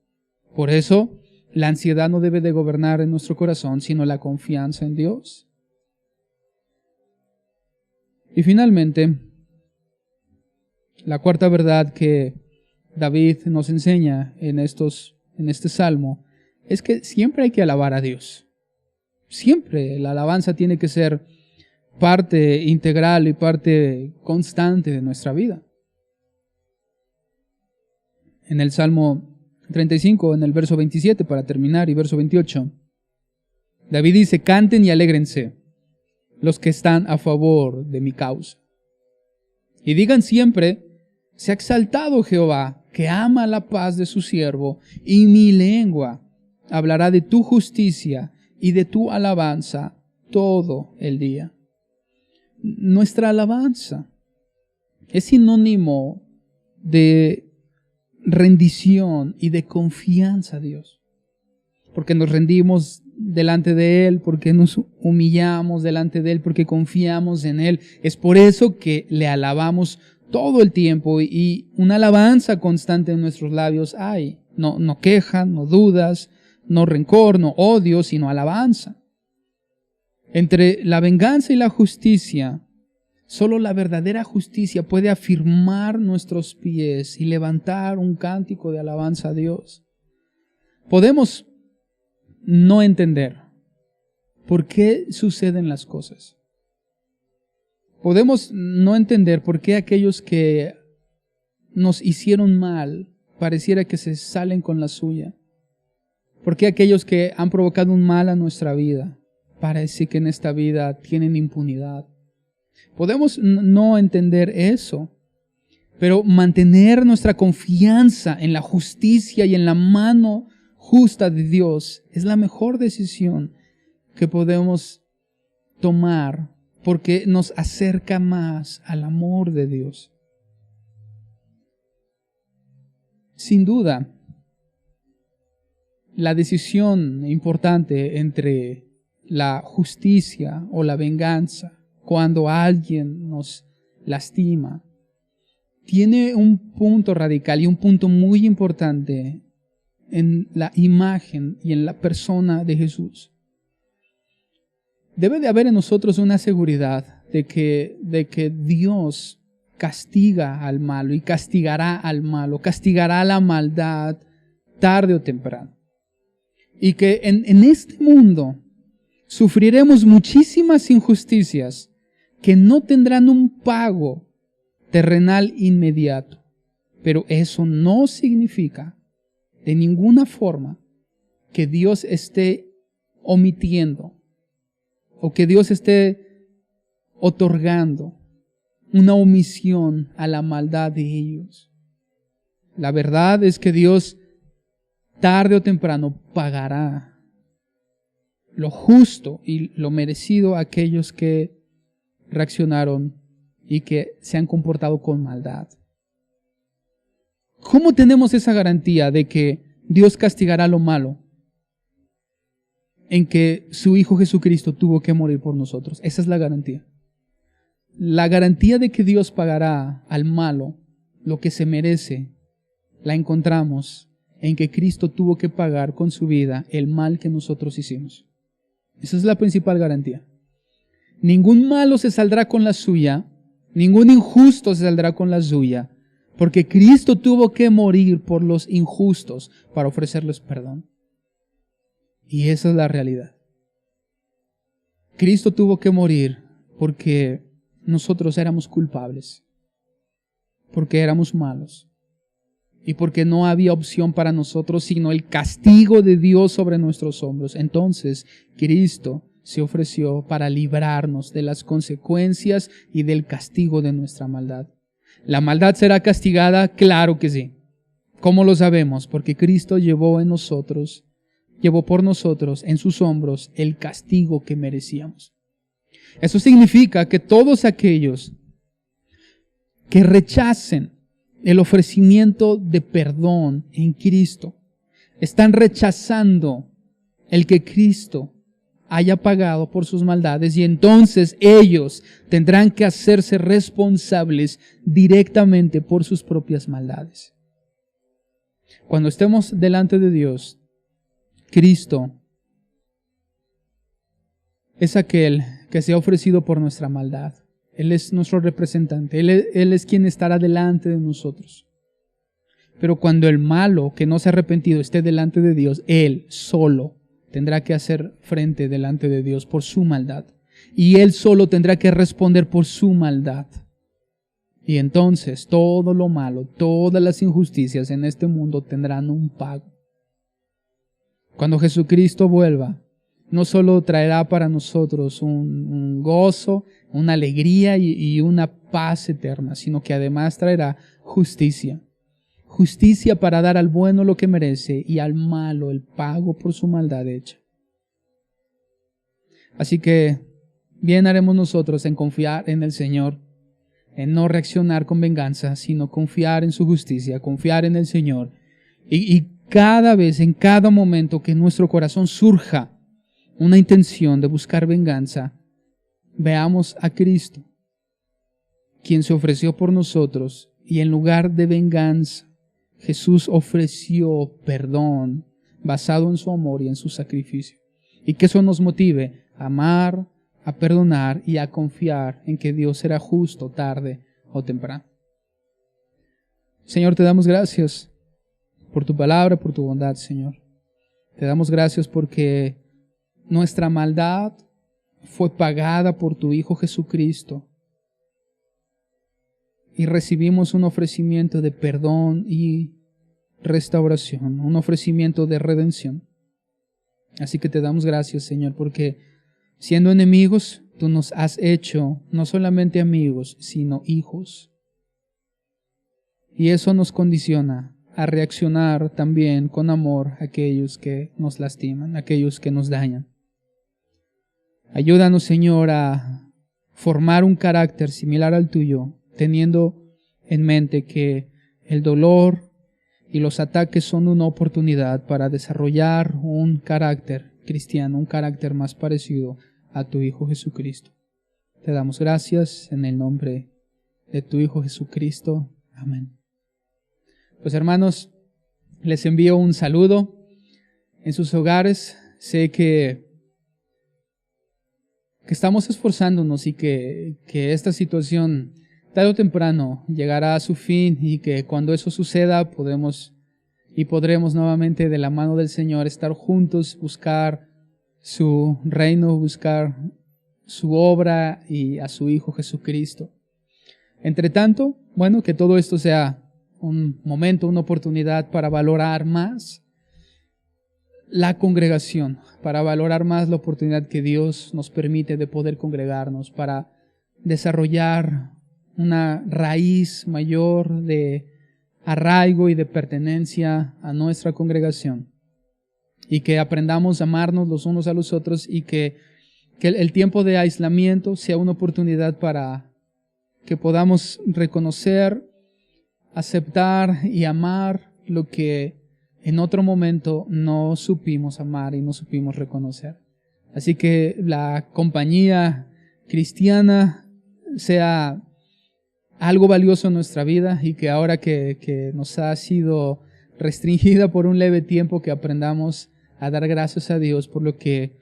Por eso, la ansiedad no debe de gobernar en nuestro corazón, sino la confianza en Dios. Y finalmente, la cuarta verdad que David nos enseña en este salmo es que siempre hay que alabar a Dios. Siempre la alabanza tiene que ser parte integral y parte constante de nuestra vida. En el Salmo 35, en el verso 27, para terminar, y verso 28, David dice: canten y alégrense los que están a favor de mi causa. Y digan siempre: se ha exaltado Jehová, que ama la paz de su siervo, y mi lengua hablará de tu justicia y de tu alabanza todo el día. Nuestra alabanza es sinónimo de rendición y de confianza a Dios, porque nos rendimos delante de Él, porque nos humillamos delante de Él, porque confiamos en Él. Es por eso que le alabamos todo el tiempo, y una alabanza constante en nuestros labios hay. No quejas, no dudas, no rencor, no odio, sino alabanza. Entre la venganza y la justicia, solo la verdadera justicia puede afirmar nuestros pies y levantar un cántico de alabanza a Dios. Podemos no entender por qué suceden las cosas. Podemos no entender por qué aquellos que nos hicieron mal pareciera que se salen con la suya. ¿Por qué aquellos que han provocado un mal a nuestra vida parece que en esta vida tienen impunidad? Podemos no entender eso, pero mantener nuestra confianza en la justicia y en la mano justa de Dios es la mejor decisión que podemos tomar porque nos acerca más al amor de Dios. Sin duda, la decisión importante entre la justicia o la venganza, cuando alguien nos lastima, tiene un punto radical y un punto muy importante en la imagen y en la persona de Jesús. Debe de haber en nosotros una seguridad de que Dios castiga al malo y castigará al malo, castigará la maldad tarde o temprano. Y que en este mundo sufriremos muchísimas injusticias que no tendrán un pago terrenal inmediato. Pero eso no significa de ninguna forma que Dios esté omitiendo o que Dios esté otorgando una omisión a la maldad de ellos. La verdad es que Dios tarde o temprano pagará lo justo y lo merecido a aquellos que reaccionaron y que se han comportado con maldad. ¿Cómo tenemos esa garantía de que Dios castigará lo malo? En que su Hijo Jesucristo tuvo que morir por nosotros. Esa es la garantía. La garantía de que Dios pagará al malo lo que se merece, la encontramos en que Cristo tuvo que pagar con su vida el mal que nosotros hicimos. Esa es la principal garantía. Ningún malo se saldrá con la suya, ningún injusto se saldrá con la suya, porque Cristo tuvo que morir por los injustos para ofrecerles perdón. Y esa es la realidad. Cristo tuvo que morir porque nosotros éramos culpables, porque éramos malos y porque no había opción para nosotros sino el castigo de Dios sobre nuestros hombros. Entonces Cristo se ofreció para librarnos de las consecuencias y del castigo de nuestra maldad. ¿La maldad será castigada? Claro que sí. ¿Cómo lo sabemos? Porque Cristo llevó por nosotros en sus hombros el castigo que merecíamos. Eso significa que todos aquellos que rechacen el ofrecimiento de perdón en Cristo están rechazando el que Cristo haya pagado por sus maldades, y entonces ellos tendrán que hacerse responsables directamente por sus propias maldades. Cuando estemos delante de Dios, Cristo es aquel que se ha ofrecido por nuestra maldad. Él es nuestro representante. Él es quien estará delante de nosotros. Pero cuando el malo que no se ha arrepentido esté delante de Dios, Él solo tendrá que hacer frente delante de Dios por su maldad. Y Él solo tendrá que responder por su maldad. Y entonces todo lo malo, todas las injusticias en este mundo tendrán un pago. Cuando Jesucristo vuelva, no solo traerá para nosotros un gozo, una alegría y una paz eterna, sino que además traerá justicia. Justicia para dar al bueno lo que merece y al malo el pago por su maldad hecha. Así que bien haremos nosotros en confiar en el Señor, en no reaccionar con venganza, sino confiar en su justicia, confiar en el Señor. Y cada vez, en cada momento que en nuestro corazón surja una intención de buscar venganza, veamos a Cristo, quien se ofreció por nosotros, y en lugar de venganza, Jesús ofreció perdón, basado en su amor y en su sacrificio. Y que eso nos motive a amar, a perdonar y a confiar en que Dios será justo tarde o temprano. Señor, te damos gracias por tu palabra, por tu bondad, Señor. Te damos gracias porque nuestra maldad fue pagada por tu Hijo Jesucristo y recibimos un ofrecimiento de perdón y restauración, un ofrecimiento de redención. Así que te damos gracias, Señor, porque siendo enemigos, tú nos has hecho no solamente amigos, sino hijos. Y eso nos condiciona a reaccionar también con amor a aquellos que nos lastiman, a aquellos que nos dañan. Ayúdanos, Señor, a formar un carácter similar al tuyo, teniendo en mente que el dolor y los ataques son una oportunidad para desarrollar un carácter cristiano, un carácter más parecido a tu Hijo Jesucristo. Te damos gracias en el nombre de tu Hijo Jesucristo. Amén. Pues hermanos, les envío un saludo en sus hogares. Sé que estamos esforzándonos y que esta situación tarde o temprano llegará a su fin y que cuando eso suceda podremos nuevamente de la mano del Señor estar juntos, buscar su reino, buscar su obra y a su Hijo Jesucristo. Entre tanto, bueno, que todo esto sea un momento, una oportunidad para valorar más la congregación, para valorar más la oportunidad que Dios nos permite de poder congregarnos, para desarrollar una raíz mayor de arraigo y de pertenencia a nuestra congregación, y que aprendamos a amarnos los unos a los otros y que el tiempo de aislamiento sea una oportunidad para que podamos reconocer, aceptar y amar lo que en otro momento no supimos amar y no supimos reconocer. Así que la compañía cristiana sea algo valioso en nuestra vida y que ahora que nos ha sido restringida por un leve tiempo, que aprendamos a dar gracias a Dios por lo que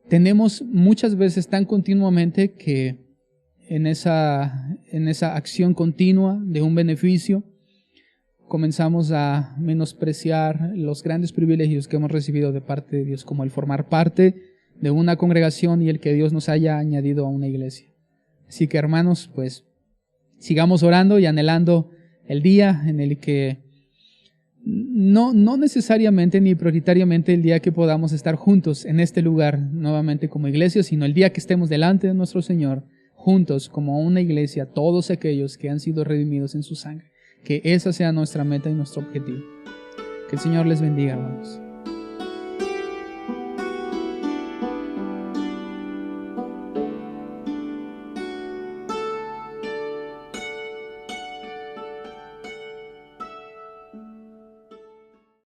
tenemos muchas veces tan continuamente, que en esa acción continua de un beneficio comenzamos a menospreciar los grandes privilegios que hemos recibido de parte de Dios, como el formar parte de una congregación y el que Dios nos haya añadido a una iglesia. Así que hermanos, pues sigamos orando y anhelando el día en el que no necesariamente ni prioritariamente el día que podamos estar juntos en este lugar nuevamente como iglesia, sino el día que estemos delante de nuestro Señor juntos como una iglesia, todos aquellos que han sido redimidos en su sangre. Que esa sea nuestra meta y nuestro objetivo. Que el Señor les bendiga, hermanos.